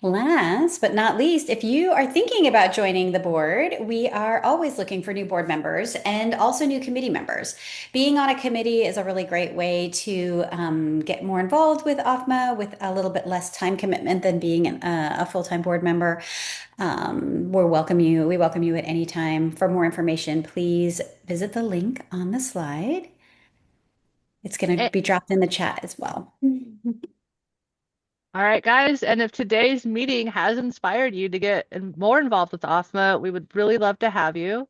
Last but not least, if you are thinking about joining the board, we are always looking for new board members and also new committee members. Being on a committee is a really great way to get more involved with OFMA with a little bit less time commitment than being a full-time board member. We welcome you at any time. For more information, please visit the link on the slide. It's going to be dropped in the chat as well. All right, guys, and if today's meeting has inspired you to get more involved with OFMA, we would really love to have you.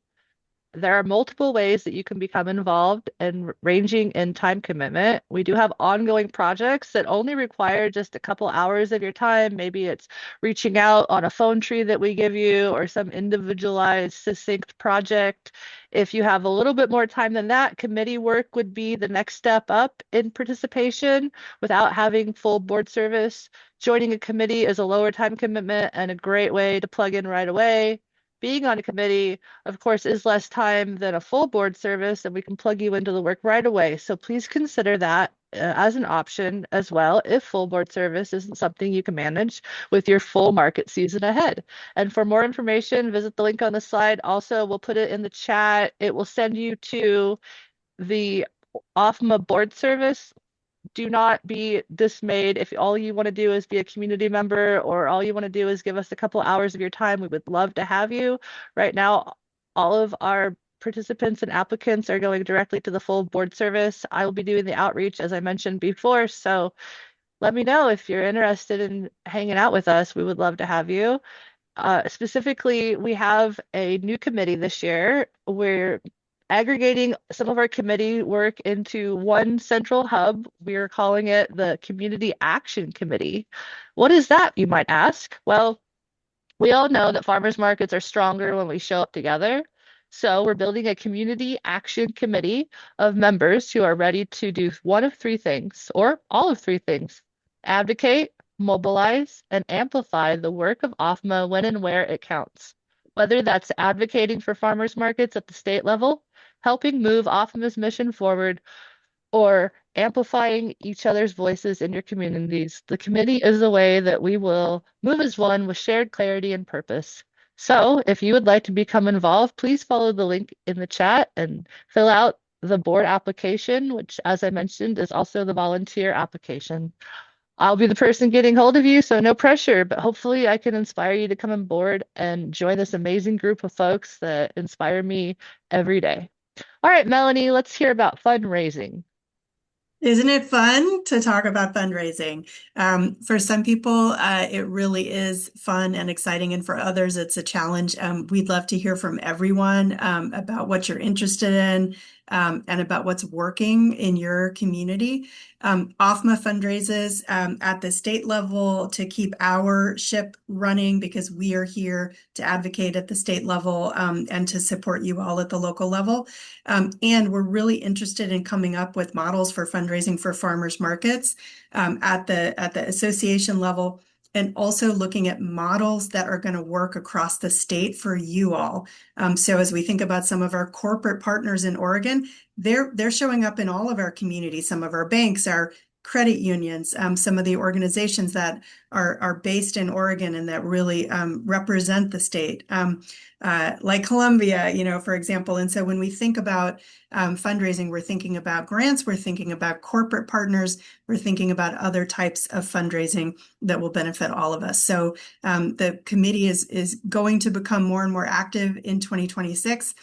There are multiple ways that you can become involved and ranging in time commitment. We do have ongoing projects that only require just a couple hours of your time. Maybe it's reaching out on a phone tree that we give you or some individualized, succinct project. If you have a little bit more time than that, committee work would be the next step up in participation without having full board service. Joining a committee is a lower time commitment and a great way to plug in right away. Being on a committee, of course, is less time than a full board service, and we can plug you into the work right away. So please consider that as an option as well if full board service isn't something you can manage with your full market season ahead. And for more information, visit the link on the slide. Also, we'll put it in the chat. It will send you to the OFMA board service. Do not be dismayed if all you want to do is be a community member or all you want to do is give us a couple hours of your time. We would love to have you. Right now, all of our participants and applicants are going directly to the full board service. I will be doing the outreach, as I mentioned before. So let me know if you're interested in hanging out with us. We would love to have you. Specifically, we have a new committee this year. We're aggregating some of our committee work into one central hub. We are calling it the Community Action Committee. What is that, you might ask? Well, we all know that farmers markets are stronger when we show up together. So we're building a community action committee of members who are ready to do one of three things, or all of three things: advocate, mobilize, and amplify the work of OFMA when and where it counts. Whether that's advocating for farmers markets at the state level, helping move OFMA's mission forward, or amplifying each other's voices in your communities. The committee is a way that we will move as one with shared clarity and purpose. So if you would like to become involved, please follow the link in the chat and fill out the board application, which, as I mentioned, is also the volunteer application. I'll be the person getting hold of you, so no pressure, but hopefully I can inspire you to come on board and join this amazing group of folks that inspire me every day. All right, Melanie, let's hear about fundraising. Isn't it fun to talk about fundraising? For some people, it really is fun and exciting, and for others, it's a challenge. We'd love to hear from everyone about what you're interested in and about what's working in your community. OFMA fundraises at the state level to keep our ship running because we are here to advocate at the state level and to support you all at the local level. And we're really interested in coming up with models for fundraising for farmers markets at the association level, and also looking at models that are going to work across the state for you all. So as we think about some of our corporate partners in Oregon, they're showing up in all of our communities. Some of our banks, our credit unions, some of the organizations that are based in Oregon and that really represent the state, like Columbia, for example. And so when we think about fundraising, we're thinking about grants, we're thinking about corporate partners, we're thinking about other types of fundraising that will benefit all of us. So the committee is going to become more and more active in 2026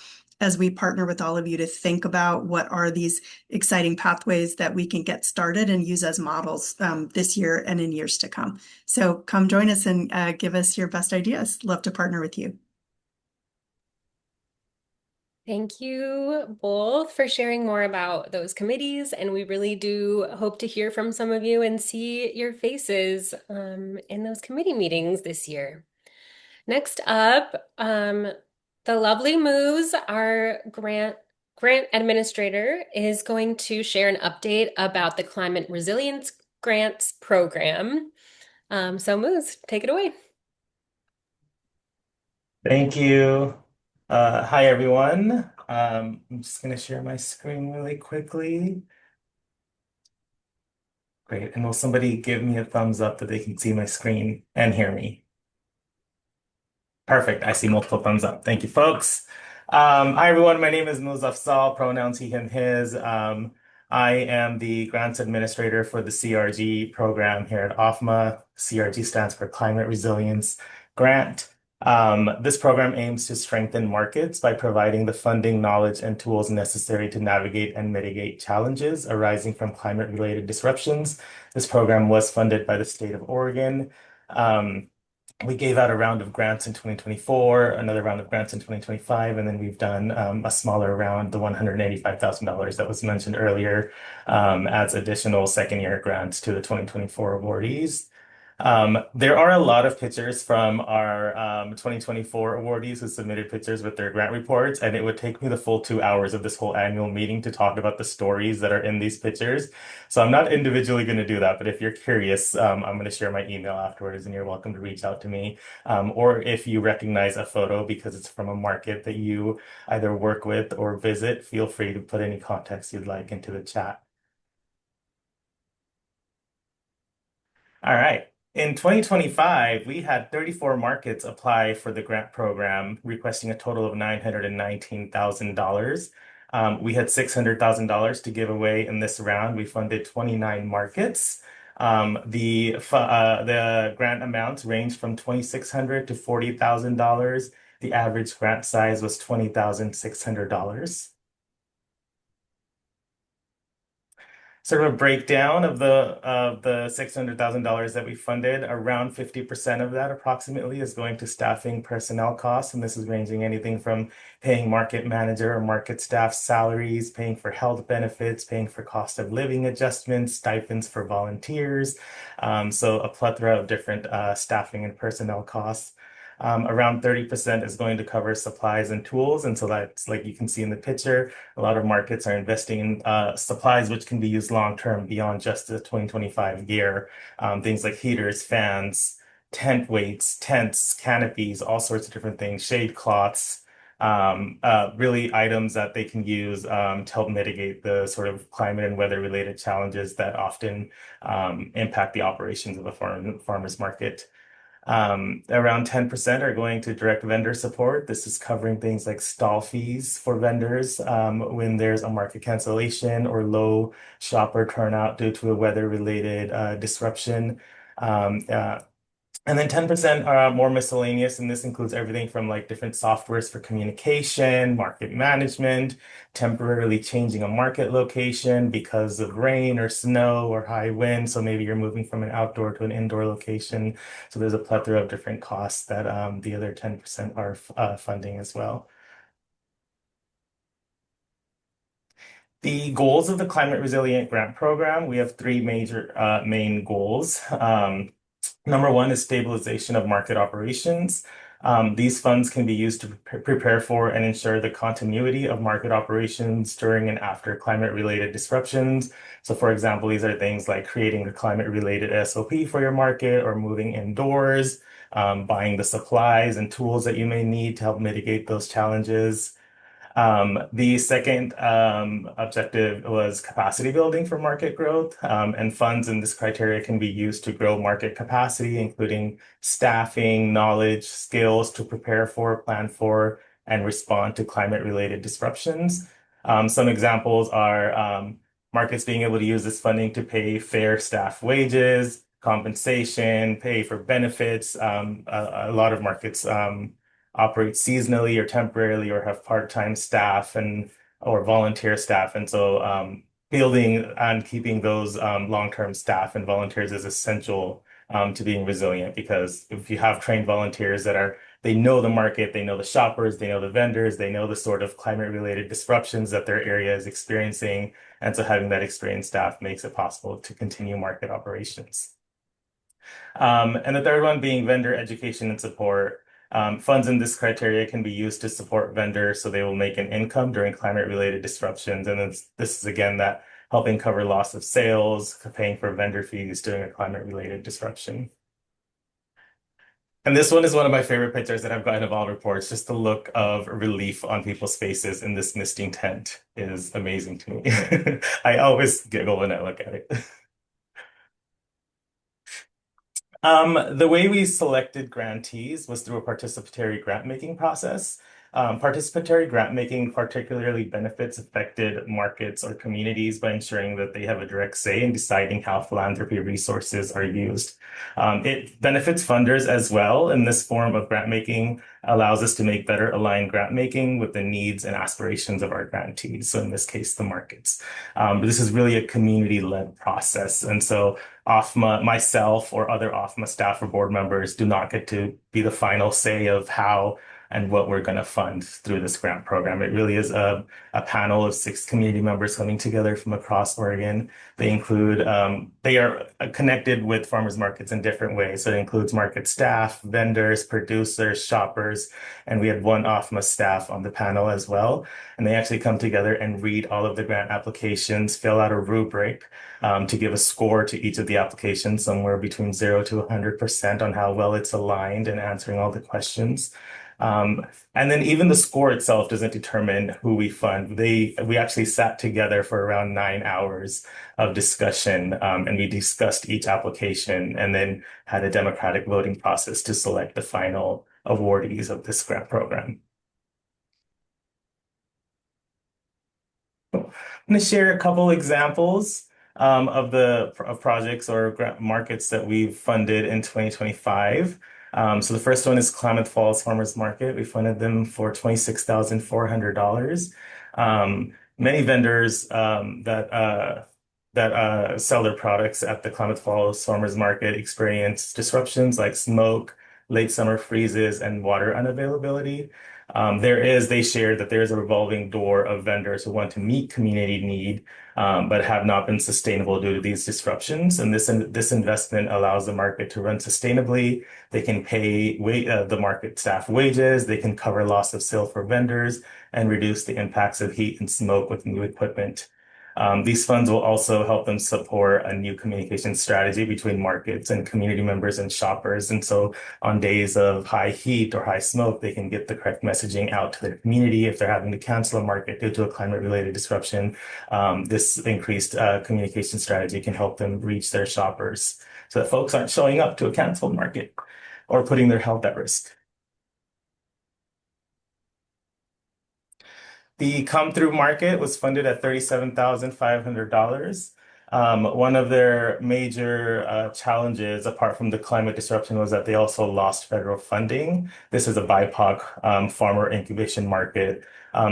as we partner with all of you to think about what are these exciting pathways that we can get started and use as models this year and in years to come. So come join us and give us your best ideas. Love to partner with you. Thank you both for sharing more about those committees, and we really do hope to hear from some of you and see your faces in those committee meetings this year. Next up, the lovely Moose, our grant administrator, is going to share an update about the Climate Resilience Grants Program. So Moose, take it away. Thank you. Hi, everyone. I'm just going to share my screen really quickly. Great. And will somebody give me a thumbs up that they can see my screen and hear me? Perfect. I see multiple thumbs up. Thank you, folks. Hi, everyone. My name is Muzaf Sal, pronouns he, him, his. I am the grants administrator for the CRG program here at OFMA. CRG stands for Climate Resilience Grant. This program aims to strengthen markets by providing the funding, knowledge, and tools necessary to navigate and mitigate challenges arising from climate-related disruptions. This program was funded by the state of Oregon. We gave out a round of grants in 2024, another round of grants in 2025, and then we've done a smaller round, the $185,000 that was mentioned earlier, as additional second-year grants to the 2024 awardees. There are a lot of pictures from our 2024 awardees who submitted pictures with their grant reports, and it would take me the full 2 hours of this whole annual meeting to talk about the stories that are in these pictures. So I'm not individually going to do that, but if you're curious, I'm going to share my email afterwards, and you're welcome to reach out to me. Or if you recognize a photo because it's from a market that you either work with or visit, feel free to put any context you'd like into the chat. All right. In 2025, we had 34 markets apply for the grant program, requesting a total of $919,000. We had $600,000 to give away in this round. We funded 29 markets. The grant amounts range from $2,600 to $40,000, The average grant size was $20,600. Sort of a breakdown of the $600,000 that we funded. Around 50% of that approximately is going to staffing personnel costs, and this is ranging anything from paying market manager or market staff salaries, paying for health benefits, paying for cost of living adjustments, stipends for volunteers. So a plethora of different staffing and personnel costs. Around 30% is going to cover supplies and tools. And so that's like you can see in the picture, a lot of markets are investing in supplies which can be used long term beyond just the 2025 year. Things like heaters, fans, tent weights, tents, canopies, all sorts of different things, shade cloths. Really items that they can use to help mitigate the sort of climate and weather related challenges that often impact the operations of a farmer's market. Around 10% are going to direct vendor support. This is covering things like stall fees for vendors when there's a market cancellation or low shopper turnout due to a weather-related disruption. Um, uh, and then 10% are more miscellaneous, and this includes everything from like different softwares for communication, market management, temporarily changing a market location because of rain or snow or high wind. So maybe you're moving from an outdoor to an indoor location. So there's a plethora of different costs that the other 10% are funding as well. The goals of the Climate Resilient Grant Program, we have three major main goals. Number one is stabilization of market operations. These funds can be used to prepare for and ensure the continuity of market operations during and after climate-related disruptions. So, for example, these are things like creating a climate-related SOP for your market or moving indoors, buying the supplies and tools that you may need to help mitigate those challenges. The second objective was capacity building for market growth, and funds in this criteria can be used to grow market capacity, including staffing, knowledge, skills to prepare for, plan for, and respond to climate-related disruptions. Some examples are markets being able to use this funding to pay fair staff wages, compensation, pay for benefits. A lot of markets operate seasonally or temporarily or have part-time staff and or volunteer staff. And so building and keeping those long-term staff and volunteers is essential to being resilient, because if you have trained volunteers that are they know the market, they know the shoppers, they know the vendors, they know the sort of climate-related disruptions that their area is experiencing. And so having that experienced staff makes it possible to continue market operations. And the third one being vendor education and support. Funds in this criteria can be used to support vendors so they will make an income during climate-related disruptions. And this is again that helping cover loss of sales, paying for vendor fees during a climate-related disruption. And this one is one of my favorite pictures that I've gotten of all reports. Just the look of relief on people's faces in this misting tent is amazing to me. I always giggle when I look at it. The way we selected grantees was through a participatory grant making process. Participatory grant making particularly benefits affected markets or communities by ensuring that they have a direct say in deciding how philanthropy resources are used. It benefits funders as well, and this form of grant making allows us to make better aligned grant making with the needs and aspirations of our grantees. So in this case, the markets. But this is really a community-led process. And so OFMA, myself, or other OFMA staff or board members do not get to be the final say of how and what we're going to fund through this grant program. It really is a panel of 6 community members coming together from across Oregon. They include, they are connected with farmers markets in different ways. So it includes market staff, vendors, producers, shoppers, and we had one OFMA staff on the panel as well. And they actually come together and read all of the grant applications, fill out a rubric to give a score to each of the applications, somewhere between 0 to 100% on how well it's aligned and answering all the questions. And then even the score itself doesn't determine who we fund. We actually sat together for around 9 hours of discussion, and we discussed each application and then had a democratic voting process to select the final awardees of this grant program. I'm going to share a couple examples of projects or grant markets that we've funded in 2025. So the first one is Klamath Falls Farmers Market. We funded them for $26,400. Many vendors that sell their products at the Klamath Falls Farmers Market experience disruptions like smoke, late summer freezes, and water unavailability. They shared that there is a revolving door of vendors who want to meet community need, but have not been sustainable due to these disruptions. And this investment allows the market to run sustainably. They can pay the market staff wages, they can cover loss of sale for vendors, and reduce the impacts of heat and smoke with new equipment. These funds will also help them support a new communication strategy between markets and community members and shoppers. And so on days of high heat or high smoke, they can get the correct messaging out to their community. If they're having to cancel a market due to a climate-related disruption, this increased communication strategy can help them reach their shoppers so that folks aren't showing up to a canceled market or putting their health at risk. The come through market was funded at $37,500. One of their major challenges, apart from the climate disruption, was that they also lost federal funding. This is a BIPOC farmer incubation market.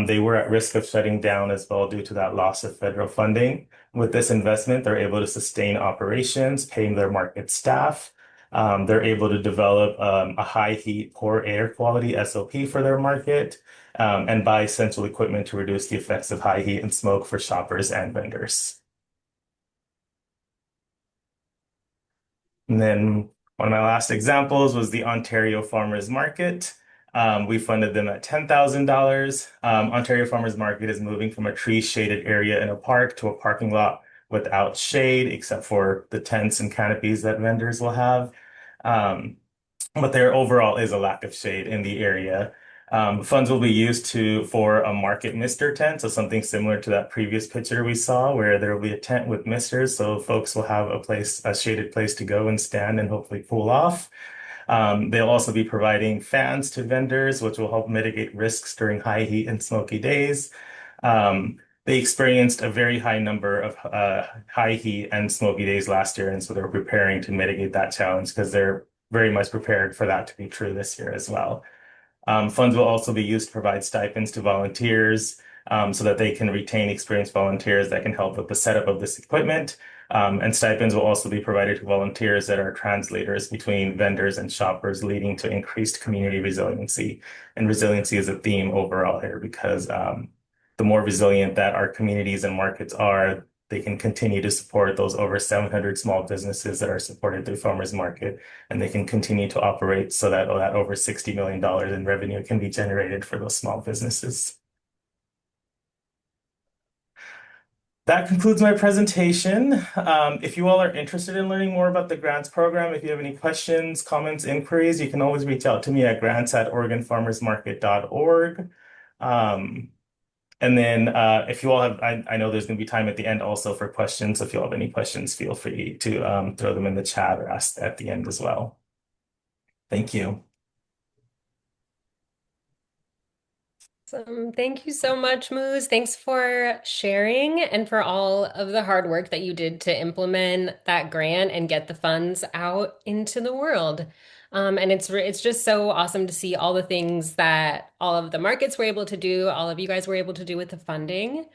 They were at risk of shutting down as well due to that loss of federal funding. With this investment, they're able to sustain operations, paying their market staff. They're able to develop a high heat, poor air quality SOP for their market, and buy essential equipment to reduce the effects of high heat and smoke for shoppers and vendors. And then one of my last examples was the Ontario Farmers Market. We funded them at $10,000. Ontario Farmers Market is moving from a tree-shaded area in a park to a parking lot without shade, except for the tents and canopies that vendors will have. But there overall is a lack of shade in the area. Funds will be used for a market mister tent, so something similar to that previous picture we saw, where there will be a tent with misters, so folks will have a shaded place to go and stand and hopefully cool off. They'll also be providing fans to vendors, which will help mitigate risks during high heat and smoky days. They experienced a very high number of high heat and smoky days last year, and so they're preparing to mitigate that challenge because they're very much prepared for that to be true this year as well. Funds will also be used to provide stipends to volunteers so that they can retain experienced volunteers that can help with the setup of this equipment. And stipends will also be provided to volunteers that are translators between vendors and shoppers, leading to increased community resiliency. And resiliency is a theme overall here because the more resilient that our communities and markets are, they can continue to support those over 700 small businesses that are supported through Farmers Market, and they can continue to operate so that over $60 million in revenue can be generated for those small businesses. That concludes my presentation. If you all are interested in learning more about the grants program, if you have any questions, comments, inquiries, you can always reach out to me at grants@oregonfarmersmarket.org. And then if you all have, I know there's going to be time at the end also for questions. So if you all have any questions, feel free to throw them in the chat or ask at the end as well. Thank you. Awesome. Thank you so much, Moose. Thanks for sharing and for all of the hard work that you did to implement that grant and get the funds out into the world. And it's just so awesome to see all the things that all of the markets were able to do, all of you guys were able to do with the funding.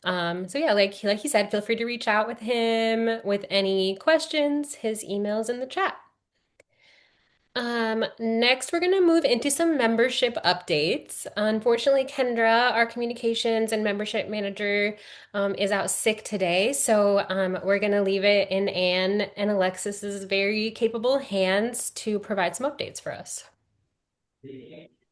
So yeah, like he said, feel free to reach out with him with any questions. His email's in the chat. Next, we're going to move into some membership updates. Unfortunately, Kendra, our communications and membership manager, is out sick today. So we're going to leave it in Anne and Alexis's very capable hands to provide some updates for us.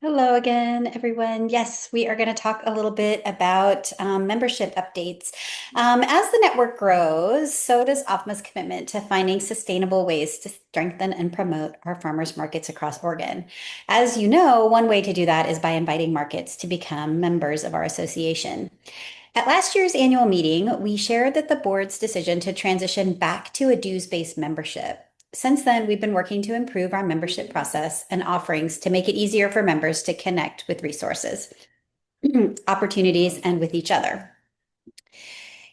Hello again, everyone. Yes, we are going to talk a little bit about membership updates. As the network grows, so does OFMA's commitment to finding sustainable ways to strengthen and promote our farmers markets across Oregon. As you know, one way to do that is by inviting markets to become members of our association. At last year's annual meeting, we shared that the board's decision to transition back to a dues-based membership. Since then, we've been working to improve our membership process and offerings to make it easier for members to connect with resources, opportunities, and with each other.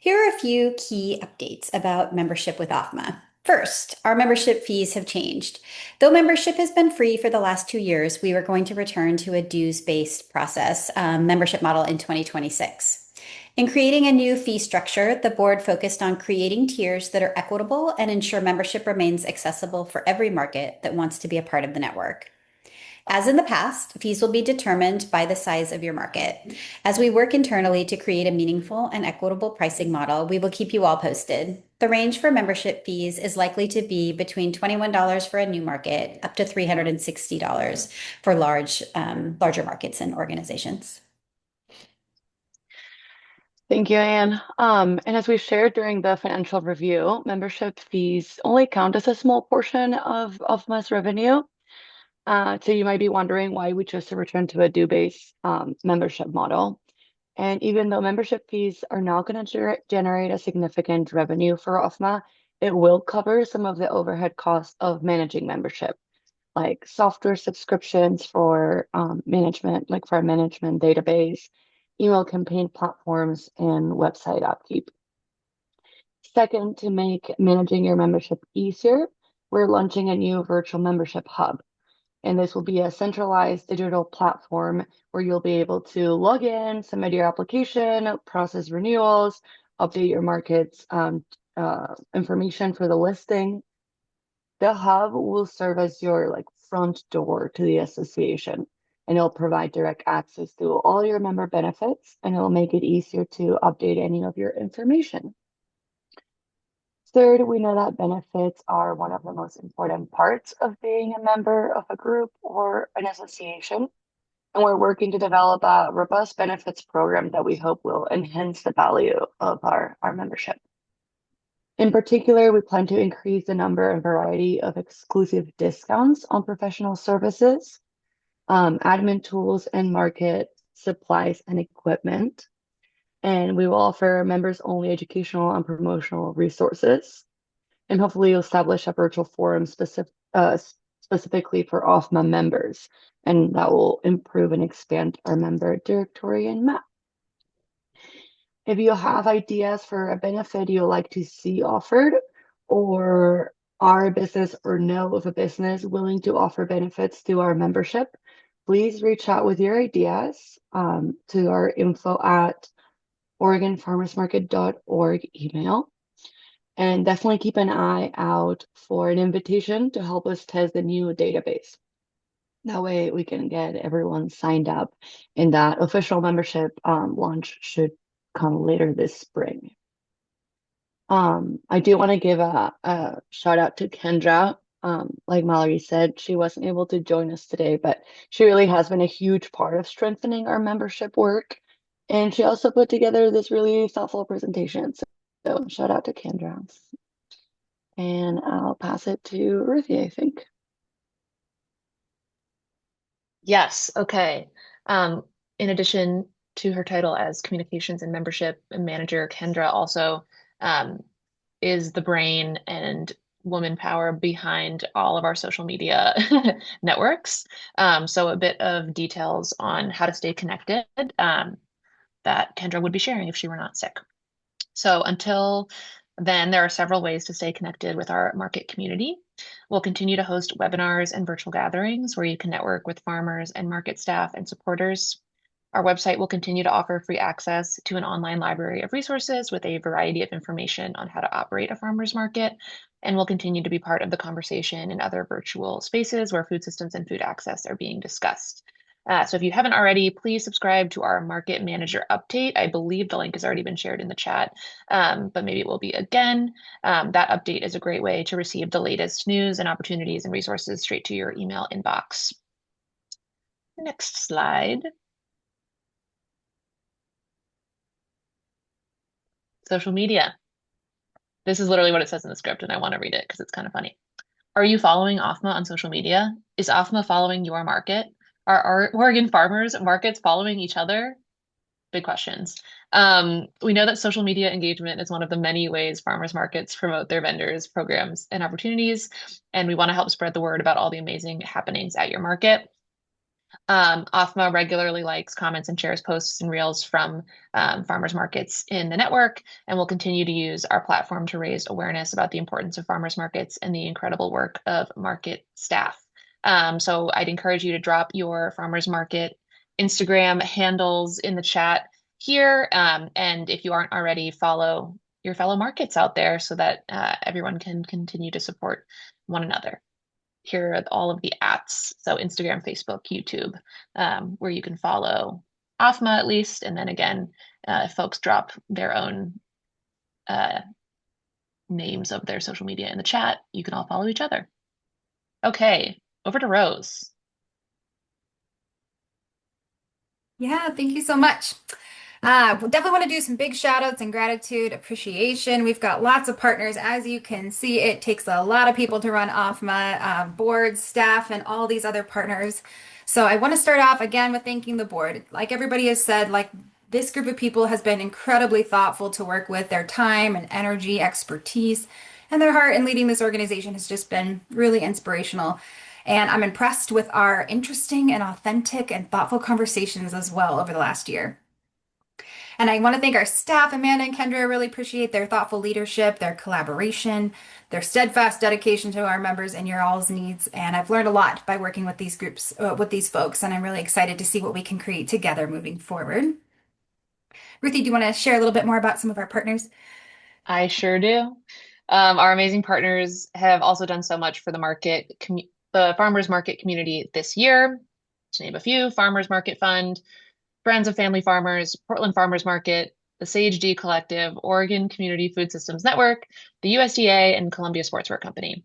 Here are a few key updates about membership with OFMA. First, our membership fees have changed. Though membership has been free for the last 2 years, we are going to return to a dues-based process membership model in 2026. In creating a new fee structure, the board focused on creating tiers that are equitable and ensure membership remains accessible for every market that wants to be a part of the network. As in the past, fees will be determined by the size of your market. As we work internally to create a meaningful and equitable pricing model, we will keep you all posted. The range for membership fees is likely to be between $21 for a new market up to $360 for larger markets and organizations. Thank you, Anne. And as we shared during the financial review, membership fees only count as a small portion of OFMA's revenue. So you might be wondering why we chose to return to a due-based membership model. And even though membership fees are not going to generate a significant revenue for OFMA, it will cover some of the overhead costs of managing membership, like software subscriptions for management, like for our management database, email campaign platforms, and website upkeep. Second, to make managing your membership easier, we're launching a new virtual membership hub. And this will be a centralized digital platform where you'll be able to log in, submit your application, process renewals, update your market's information for the listing. The hub will serve as your front door to the association, and it'll provide direct access to all your member benefits, and it'll make it easier to update any of your information. Third, we know that benefits are one of the most important parts of being a member of a group or an association. And we're working to develop a robust benefits program that we hope will enhance the value of our membership. In particular, we plan to increase the number and variety of exclusive discounts on professional services, admin tools, and market supplies and equipment. And we will offer members-only educational and promotional resources. And hopefully establish a virtual forum specifically for OFMA members. And that will improve and expand our member directory and map. If you have ideas for a benefit you'd like to see offered, or are a business or know of a business willing to offer benefits to our membership, please reach out with your ideas to our info@oregonfarmersmarket.org email. And definitely keep an eye out for an invitation to help us test the new database. That way we can get everyone signed up, and that official membership launch should come later this spring. I do want to give a shout out to Kendra. Like Mallory said, she wasn't able to join us today, but she really has been a huge part of strengthening our membership work. And she also put together this really thoughtful presentation. So shout out to Kendra. And I'll pass it to Ruthie, I think. Yes, okay. In addition to her title as Communications and Membership Manager, Kendra also is the brain and woman power behind all of our social media networks. So a bit of details on how to stay connected that Kendra would be sharing if she were not sick. So until then, there are several ways to stay connected with our market community. We'll continue to host webinars and virtual gatherings where you can network with farmers and market staff and supporters. Our website will continue to offer free access to an online library of resources with a variety of information on how to operate a farmer's market, and will continue to be part of the conversation in other virtual spaces where food systems and food access are being discussed. So if you haven't already, please subscribe to our Market Manager update. I believe the link has already been shared in the chat, but maybe it will be again. That update is a great way to receive the latest news and opportunities and resources straight to your email inbox. Next slide. Social media. This is literally what it says in the script, and I want to read it because it's kind of funny. Are you following OFMA on social media? Is OFMA following your market? Are our Oregon farmers markets following each other? Big questions. We know that social media engagement is one of the many ways farmers markets promote their vendors, programs, and opportunities, and we want to help spread the word about all the amazing happenings at your market. OFMA regularly likes, comments, and shares posts and reels from farmers markets in the network, and will continue to use our platform to raise awareness about the importance of farmers markets and the incredible work of market staff. So I'd encourage you to drop your farmers market Instagram handles in the chat here. And if you aren't already, follow your fellow markets out there so that everyone can continue to support one another. Here are all of the ats. So Instagram, Facebook, YouTube, where you can follow OFMA at least. And then again, if folks drop their own names of their social media in the chat, you can all follow each other. Okay, over to Rose. Yeah, thank you so much. We definitely want to do some big shout outs and gratitude, appreciation. We've got lots of partners. As you can see, it takes a lot of people to run OFMA, boards, staff, and all these other partners. So I want to start off again with thanking the board. Like everybody has said, like this group of people has been incredibly thoughtful to work with. Their time and energy, expertise, and their heart in leading this organization has just been really inspirational. And I'm impressed with our interesting and authentic and thoughtful conversations as well over the last year. And I want to thank our staff, Amanda and Kendra. I really appreciate their thoughtful leadership, their collaboration, their steadfast dedication to our members and your all's needs. And I've learned a lot by working with these groups, with these folks, and I'm really excited to see what we can create together moving forward. Ruthie, do you want to share a little bit more about some of our partners? I sure do. Our amazing partners have also done so much for the farmers market community this year. To name a few, Farmers Market Fund, Friends of Family Farmers, Portland Farmers Market, the Sage D Collective, Oregon Community Food Systems Network, the USDA, and Columbia Sportswear Company.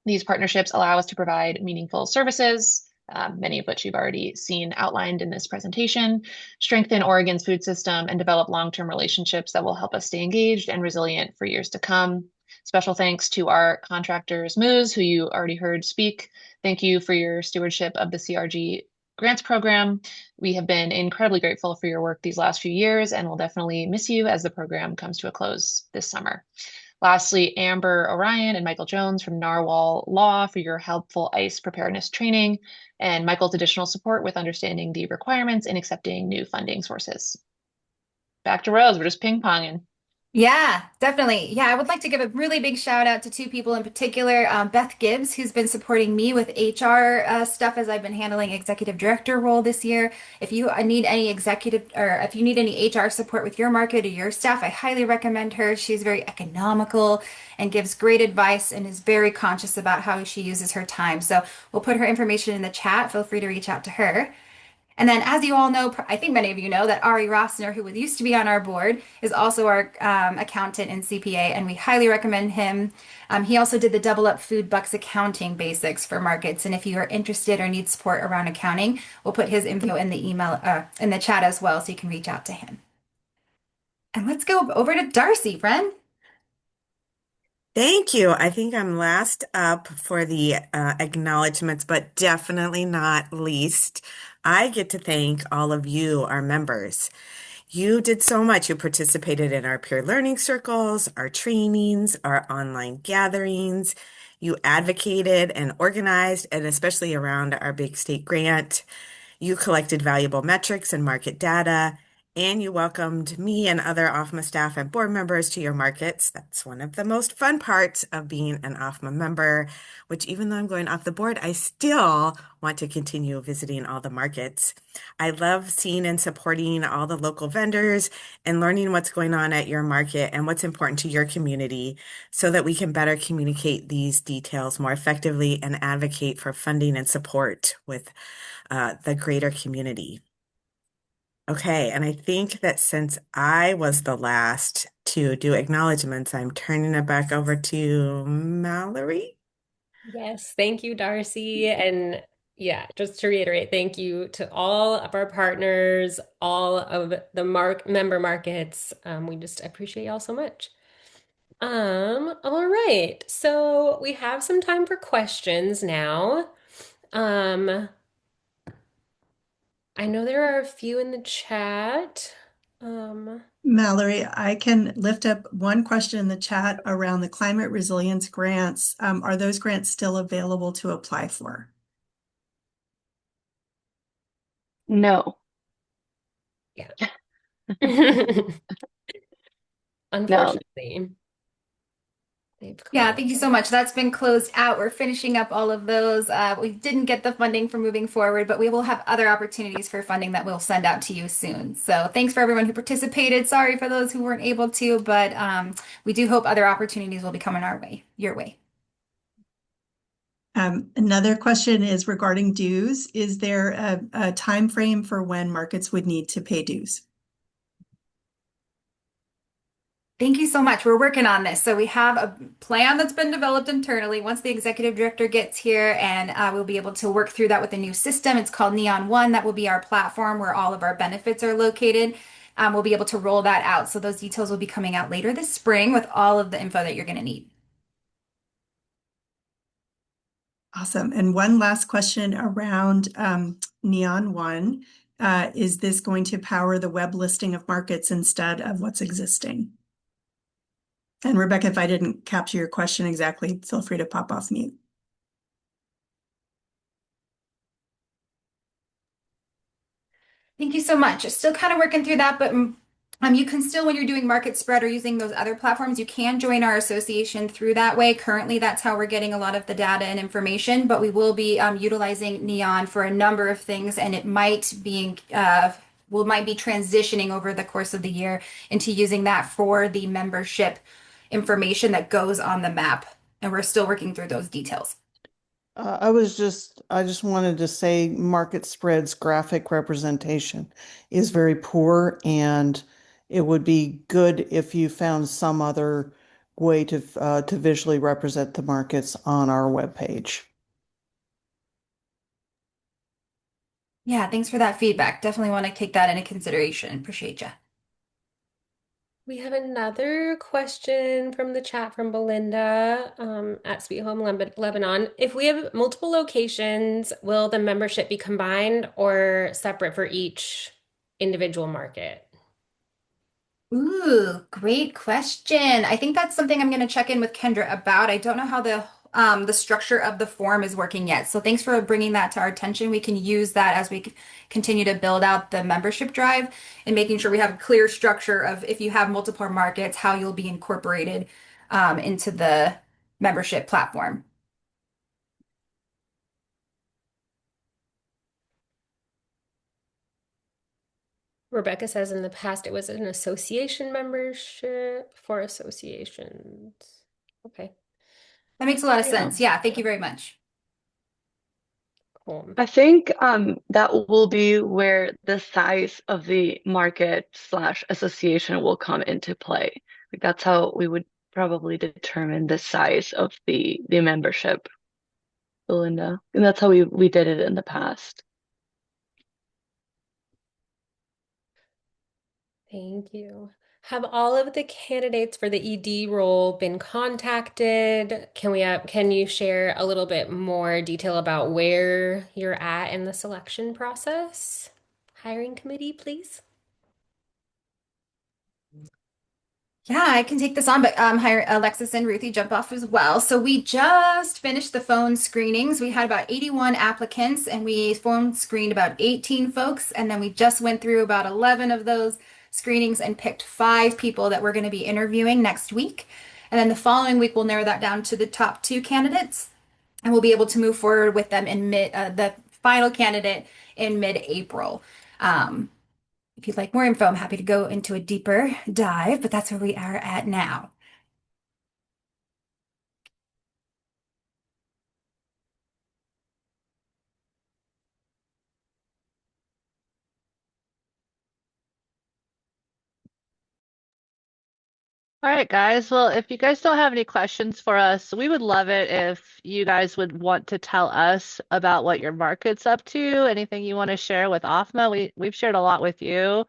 These partnerships allow us to provide meaningful services, many of which you've already seen outlined in this presentation, strengthen Oregon's food system, and develop long-term relationships that will help us stay engaged and resilient for years to come. Special thanks to our contractors, Moose, who you already heard speak. Thank you for your stewardship of the CRG grants program. We have been incredibly grateful for your work these last few years and will definitely miss you as the program comes to a close this summer. Lastly, Amber Orion and Michael Jones from Narwhal Law for your helpful ICE preparedness training, and Michael's additional support with understanding the requirements and accepting new funding sources. Back to Rose, we're just ping-ponging. Yeah, definitely. Yeah, I would like to give a really big shout out to two people in particular. Beth Gibbs, who's been supporting me with HR stuff as I've been handling executive director role this year. If you need any executive or if you need any HR support with your market or your staff, I highly recommend her. She's very economical and gives great advice and is very conscious about how she uses her time. So we'll put her information in the chat. Feel free to reach out to her. And then, as you all know, I think many of you know that Ari Rossner, who used to be on our board, is also our accountant and CPA, and we highly recommend him. He also did the Double Up Food Bucks accounting basics for markets. And if you are interested or need support around accounting, we'll put his info in the email, in the chat as well, so you can reach out to him. And let's go over to Darcy, friend. Thank you. I think I'm last up for the acknowledgments, but definitely not least. I get to thank all of you, our members. You did so much. You participated in our peer learning circles, our trainings, our online gatherings. You advocated and organized, and especially around our big state grant. You collected valuable metrics and market data, and you welcomed me and other OFMA staff and board members to your markets. That's one of the most fun parts of being an OFMA member, which even though I'm going off the board, I still want to continue visiting all the markets. I love seeing and supporting all the local vendors and learning what's going on at your market and what's important to your community so that we can better communicate these details more effectively and advocate for funding and support with the greater community. Okay, and I think that since I was the last to do acknowledgments, I'm turning it back over to Mallory. Yes, thank you, Darcy. And yeah, just to reiterate, thank you to all of our partners, all of the member markets. We just appreciate y'all so much. All right. So we have some time for questions now. I know there are a few in the chat. Mallory, I can lift up one question in the chat around the climate resilience grants. Are those grants still available to apply for? No, Yeah. no. Unfortunately, they've Yeah, closed. thank you so much. That's been closed out. We're finishing up all of those. We didn't get the funding for moving forward, but we will have other opportunities for funding that we'll send out to you soon. So thanks for everyone who participated. Sorry for those who weren't able to, but we do hope other opportunities will be coming our way, your way. Another question is regarding dues. Is there a time frame for when markets would need to pay dues? Thank you so much. We're working on this. So we have a plan that's been developed internally. Once the executive director gets here, and we'll be able to work through that with a new system. It's called Neon One. That will be our platform where all of our benefits are located. We'll be able to roll that out. So those details will be coming out later this spring with all of the info that you're going to need. Awesome. And one last question around Neon One. Is this going to power the web listing of markets instead of what's existing? And Rebecca, if I didn't capture your question exactly, feel free to pop off mute. Thank you so much. Still kind of working through that, but you can still, when you're doing market spread or using those other platforms, you can join our association through that way. Currently, that's how we're getting a lot of the data and information, but we will be utilizing Neon for a number of things, and it might be we might be transitioning over the course of the year into using that for the membership information that goes on the map, and we're still working through those details. I just wanted to say market spreads graphic representation is very poor, and it would be good if you found some other way to visually represent the markets on our webpage. Yeah, thanks for that feedback. Definitely want to take that into consideration. Appreciate you. We have another question from the chat from Belinda at Sweet Home Lebanon. If we have multiple locations, will the membership be combined or separate for each individual market? Ooh, great question. I think that's something I'm going to check in with Kendra about. I don't know how the structure of the form is working yet. So thanks for bringing that to our attention. We can use that as we continue to build out the membership drive and making sure we have a clear structure of if you have multiple markets, how you'll be incorporated into the membership platform. Rebecca says in the past it was an association membership for associations. Okay. That makes a lot of Yeah. sense. Yeah, thank you very much. Cool. I think that will be where the size of the market slash association will come into play. Like that's how we would probably determine the size of the membership, Belinda. And that's how we did it in the past. Thank you. Have all of the candidates for the ED role been contacted? Can you share a little bit more detail about where you're at in the selection process? Hiring committee, please. Yeah, I can take this on, but hire Alexis and Ruthie jump off as well. So we just finished the phone screenings. We had about 81 applicants and we phone screened about 18 folks. And then we just went through about 11 of those screenings and picked 5 people that we're going to be interviewing next week. And then the following week, we'll narrow that down to the top 2 candidates and we'll be able to move forward with them in the final candidate in mid-April. If you'd like more info, I'm happy to go into a deeper dive, but that's where we are at now. All right, guys. Well, if you guys don't have any questions for us, we would love it if you guys would want to tell us about what your market's up to, anything you want to share with OFMA. We've shared a lot with you,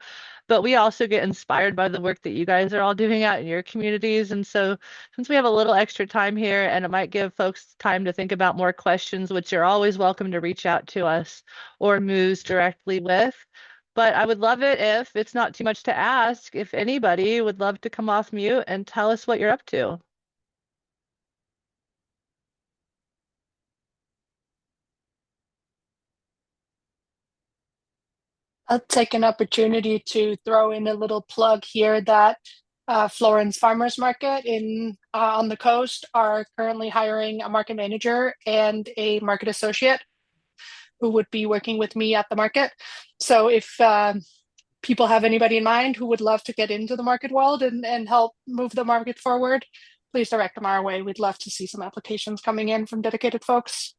but we also get inspired by the work that you guys are all doing out in your communities. And so since we have a little extra time here and it might give folks time to think about more questions, which you're always welcome to reach out to us or Moose directly with. But I would love it if it's not too much to ask, if anybody would love to come off mute and tell us what you're up to. I'll take an opportunity to throw in a little plug here that Florence Farmers Market in on the coast are currently hiring a market manager and a market associate who would be working with me at the market. So if people have anybody in mind who would love to get into the market world and help move the market forward, please direct them our way. We'd love to see some applications coming in from dedicated folks.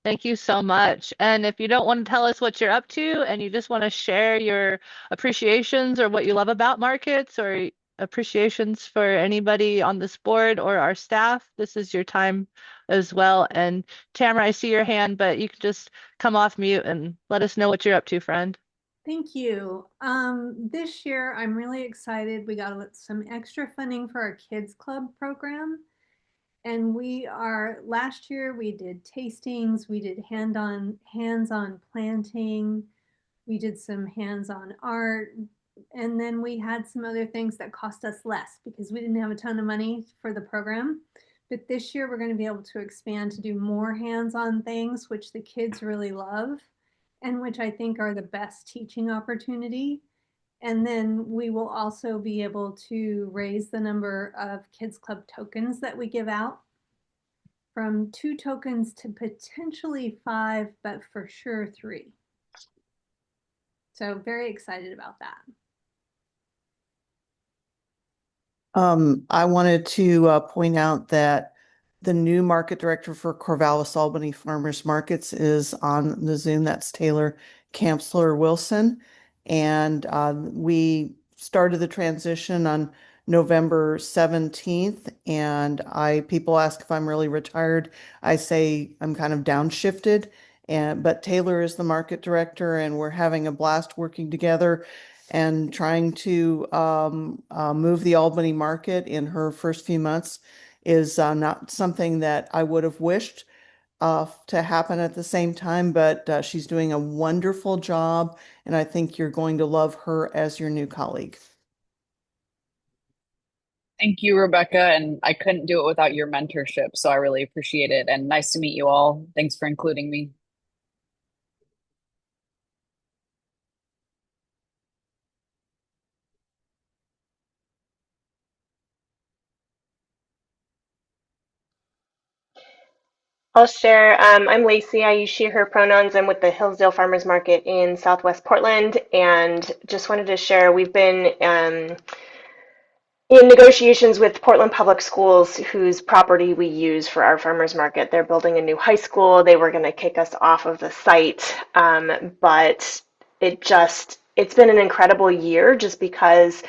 Thank you so much. And if you don't want to tell us what you're up to and you just want to share your appreciations or what you love about markets or appreciations for anybody on this board or our staff, this is your time as well. And Tamara, I see your hand, but you can just come off mute and let us know what you're up to, friend. Thank you. This year, I'm really excited. We got some extra funding for our Kids Club program. And last year we did tastings, we did hands-on planting, we did some hands-on art, and then we had some other things that cost us less because we didn't have a ton of money for the program. But this year we're going to be able to expand to do more hands-on things, which the kids really love and which I think are the best teaching opportunity. And then we will also be able to raise the number of Kids Club tokens that we give out from 2 tokens to potentially 5, but for sure 3. So very excited about that. I wanted to point out that the new market director for Corvallis Albany Farmers Markets is on the Zoom. That's Taylor Campsler Wilson. And we started the transition on November 17th. And people ask if I'm really retired. I say I'm kind of downshifted. But Taylor is the market director, and we're having a blast working together and trying to move the Albany market in her first few months is not something that I would have wished to happen at the same time, but she's doing a wonderful job, and I think you're going to love her as your new colleague. Thank you, Rebecca, and I couldn't do it without your mentorship, so I really appreciate it, and nice to meet you all. Thanks for including me. I'll share. I'm Lacey. I use she, her pronouns. I'm with the Hillsdale Farmers Market in Southwest Portland, and just wanted to share we've been in negotiations with Portland Public Schools, whose property we use for our farmers market. They're building a new high school. They were going to kick us off of the site, but it's been an incredible year just because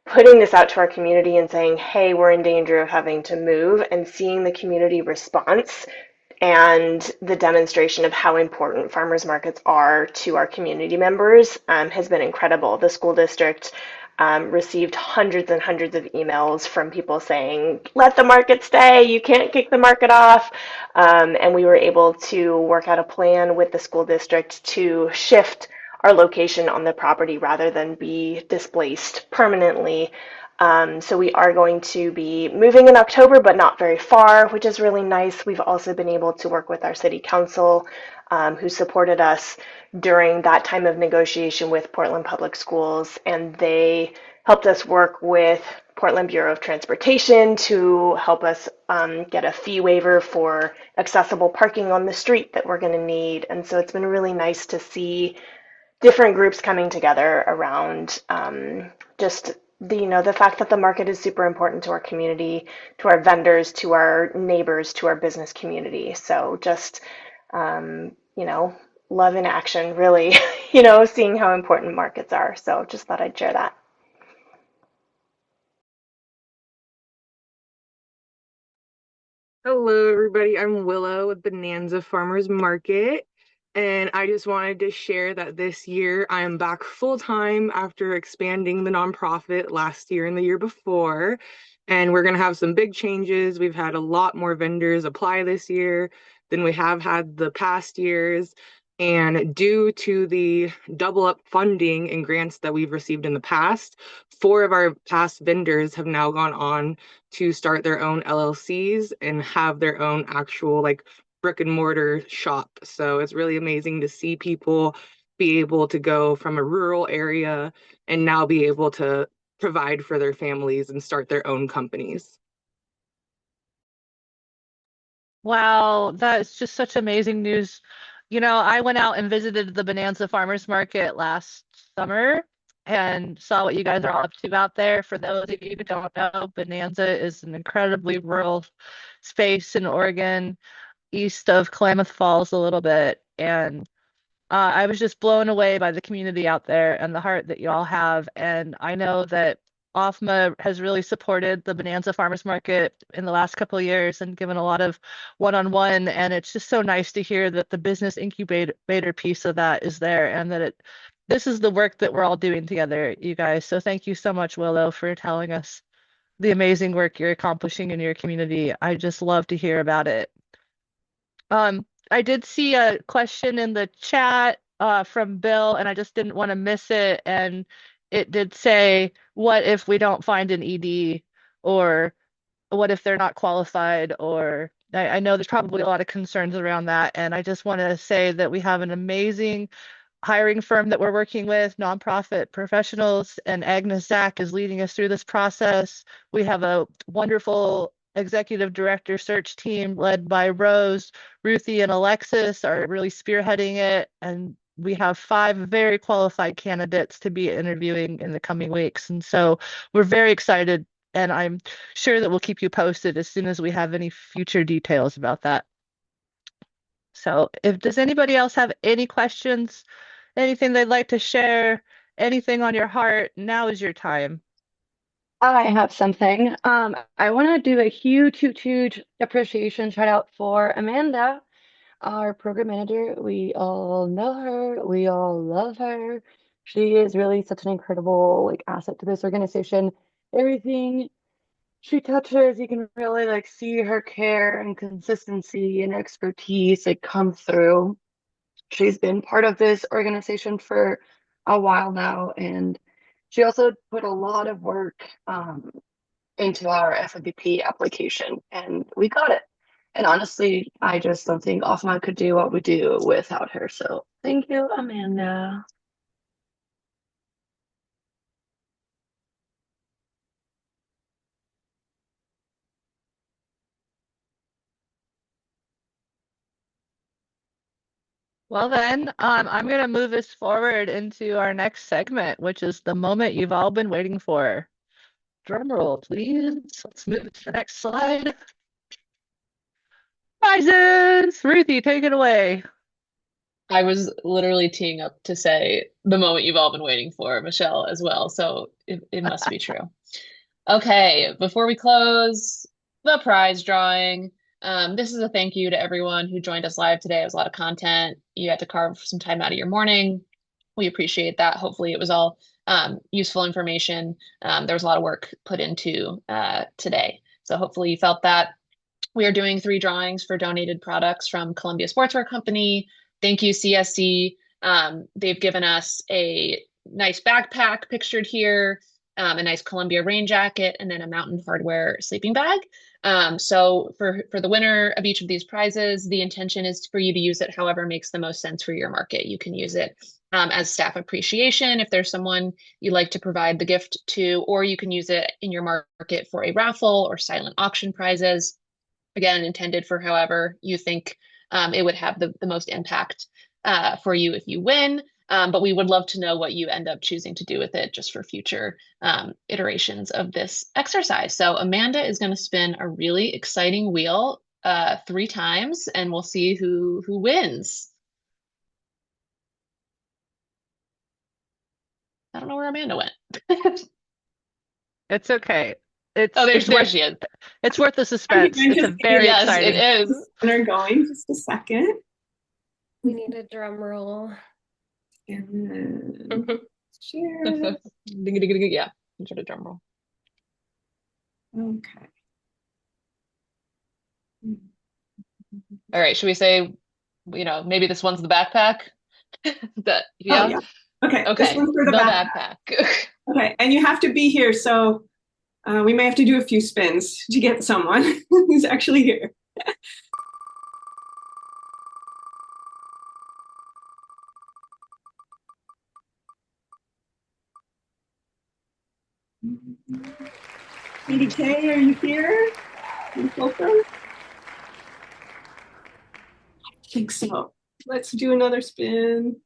putting this out to our community and saying, hey, we're in danger of having to move, and seeing the community response and the demonstration of how important farmers markets are to our community members has been incredible. The school district received hundreds and hundreds of emails from people saying, let the market stay, you can't kick the market off. And we were able to work out a plan with the school district to shift our location on the property rather than be displaced permanently. So we are going to be moving in October, but not very far, which is really nice. We've also been able to work with our city council, who supported us during that time of negotiation with Portland Public Schools, and they helped us work with Portland Bureau of Transportation to help us get a fee waiver for accessible parking on the street that we're going to need. And so it's been really nice to see different groups coming together around just the fact that the market is super important to our community, to our vendors, to our neighbors, to our business community. So just love in action, really, seeing how important markets are. So just thought I'd share that. Hello, everybody. I'm Willow with Bonanza Farmers Market, and I just wanted to share that this year I am back full time after expanding the nonprofit last year and the year before. And we're going to have some big changes. We've had a lot more vendors apply this year than we have had the past years. And due to the double up funding and grants that we've received in the past, 4 of our past vendors have now gone on to start their own LLCs and have their own actual brick and mortar shop. So it's really amazing to see people be able to go from a rural area and now be able to provide for their families and start their own companies. Wow, that's just such amazing news. You know, I went out and visited the Bonanza Farmers Market last summer and saw what you guys are all up to out there. For those of you who don't know, Bonanza is an incredibly rural space in Oregon, east of Klamath Falls a little bit. And I was just blown away by the community out there and the heart that you all have. And I know that OFMA has really supported the Bonanza Farmers Market in the last couple of years and given a lot of one-on-one. And it's just so nice to hear that the business incubator piece of that is there and that this is the work that we're all doing together, you guys. So thank you so much, Willow, for telling us the amazing work you're accomplishing in your community. I just love to hear about it. I did see a question in the chat from Bill, and I just didn't want to miss it. And it did say, what if we don't find an ED, or what if they're not qualified? Or I know there's probably a lot of concerns around that. And I just want to say that we have an amazing hiring firm that we're working with, nonprofit professionals, and Agnes Zach is leading us through this process. We have a wonderful executive director search team led by Rose, Ruthie, and Alexis are really spearheading it. And we have 5 very qualified candidates to be interviewing in the coming weeks. And so we're very excited. And I'm sure that we'll keep you posted as soon as we have any future details about that. So does anybody else have any questions, anything they'd like to share, anything on your heart, now is your time. I have something. I want to do a huge, huge, huge appreciation shout out for Amanda, our program manager. We all know her. We all love her. She is really such an incredible asset to this organization. Everything she touches, you can really see her care and consistency and expertise come through. She's been part of this organization for a while now, and she also put a lot of work into our FMVP application, and we got it. And honestly, I just don't think OFMA could do what we do without her. So thank you, Amanda. Well then, I'm going to move us forward into our next segment, which is the moment you've all been waiting for. Drum roll, please. Let's move to the next slide. Prizes! Ruthie, take it away. I was literally teeing up to say the moment you've all been waiting for, Michelle, as well. So it must be true. Okay, before we close the prize drawing, this is a thank you to everyone who joined us live today. It was a lot of content. You had to carve some time out of your morning. We appreciate that. Hopefully it was all useful information. There was a lot of work put into today. So hopefully you felt that. We are doing 3 drawings for donated products from Columbia Sportswear Company. Thank you, CSC. They've given us a nice backpack pictured here, a nice Columbia rain jacket, and then a Mountain Hardwear sleeping bag. So for the winner of each of these prizes, the intention is for you to use it however makes the most sense for your market. You can use it as staff appreciation if there's someone you'd like to provide the gift to, or you can use it in your market for a raffle or silent auction prizes. Again, intended for however you think it would have the most impact for you if you win. But we would love to know what you end up choosing to do with it just for future iterations of this exercise. So Amanda is going to spin a really exciting wheel 3 times, and we'll see who wins. I don't know where Amanda went. It's okay. There she is. It's worth the suspense. It's a very exciting. Yes, it is. They're going. Just a second. We need a drum roll. And then share. Yeah, insert a drum roll. Okay. All right. Should we say, maybe this one's the backpack? Yeah. Oh, yeah. Okay. Okay. This one's for the backpack. Okay. And you have to be here. So we may have to do a few spins to get someone who's actually here. EDK, are you here? I think so. Let's do another spin.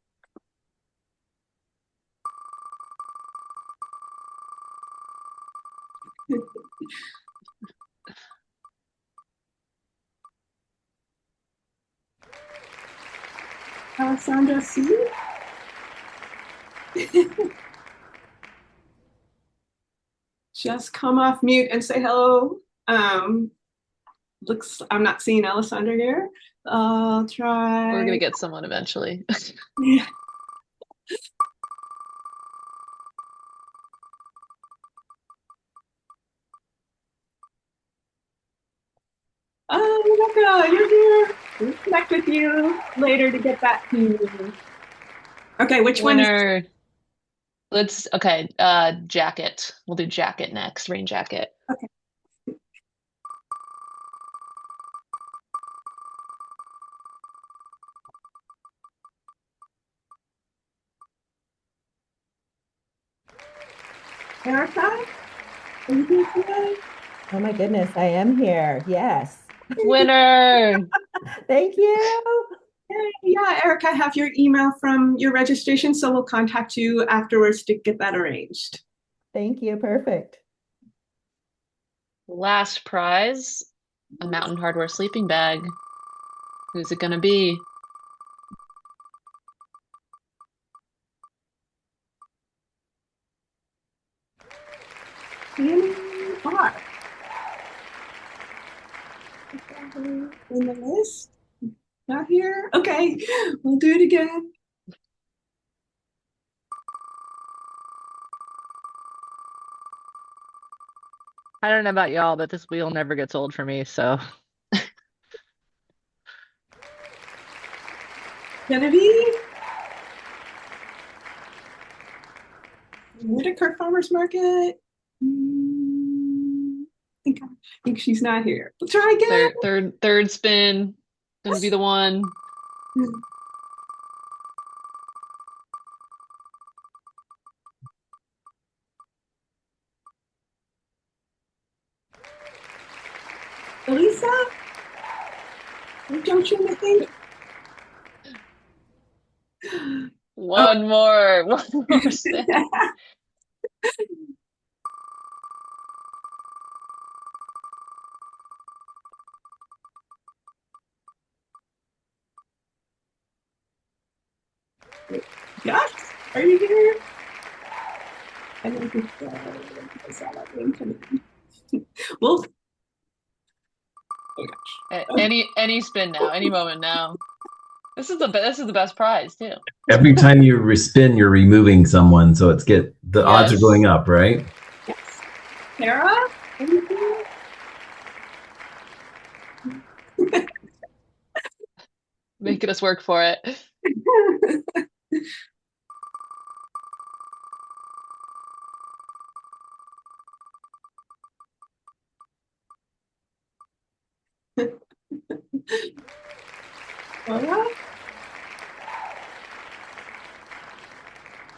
Alessandra C. Just come off mute and say hello. Looks, I'm not seeing Alessandra here. I'll try. We're gonna get someone eventually. Yeah. Rebecca, you're here. We'll connect with you later to get that to you. Okay, which one is Winner. Okay, jacket. We'll do jacket next, rain jacket. okay? Erica, are you here today? Oh my goodness, I am here. Yes. Winner. Thank you. Yeah, Erica, I have your email from your registration, so we'll contact you afterwards to get that arranged. Thank you. Perfect. Last prize, a Mountain Hardwear sleeping bag. Who's it gonna be? R. In the list? Not here? Okay, we'll do it again. I don't know about y'all, but this wheel never gets old for me, so. Genevieve? Whitaker Farmers Market? I think she's not here. We'll try again. Third spin. Gonna be the one. Elisa? Don't you think? One more. One more spin. Yes, are you here? I don't think so. I saw that name come in. Well, oh gosh. Any spin now, any moment now. This is the best prize too. Every time you respin, you're removing someone, so the odds are going up, right? Yes. Sarah? Are you here? Making us work for it. Laura?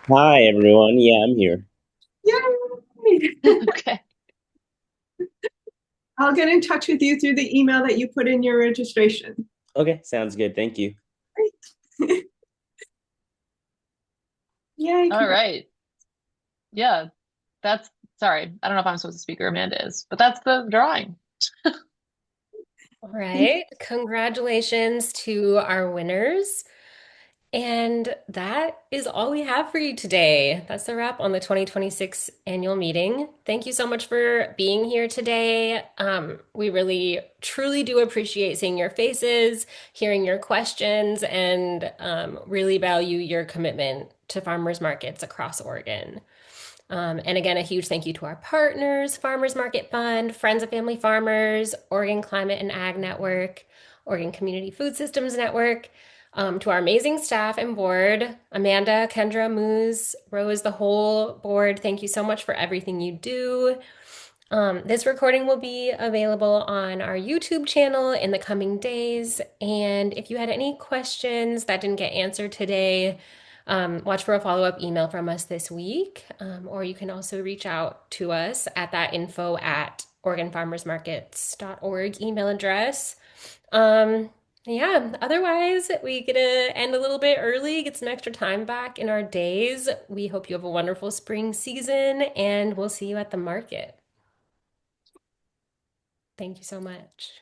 Hi, everyone. Yeah, I'm here. Yay! Okay. I'll get in touch with you through the email that you put in your registration. Okay, sounds good. Thank you. Great. Yay. All right. Yeah. Sorry. I don't know if I'm supposed to speak or Amanda is, but that's the drawing. All right. Congratulations to our winners. And that is all we have for you today. That's the wrap on the 2026 annual meeting. Thank you so much for being here today. We really, truly do appreciate seeing your faces, hearing your questions, and really value your commitment to farmers markets across Oregon. And again, a huge thank you to our partners, Farmers Market Fund, Friends of Family Farmers, Oregon Climate and Ag Network, Oregon Community Food Systems Network, to our amazing staff and board, Amanda, Kendra, Moose, Rose, the whole board. Thank you so much for everything you do. This recording will be available on our YouTube channel in the coming days. And if you had any questions that didn't get answered today, Watch for a follow-up email from us this week, or you can also reach out to us at that info@OregonFarmersMarkets.org email address. Yeah, otherwise, we get to end a little bit early, get some extra time back in our days. We hope you have a wonderful spring season, and we'll see you at the market. Thank you so much.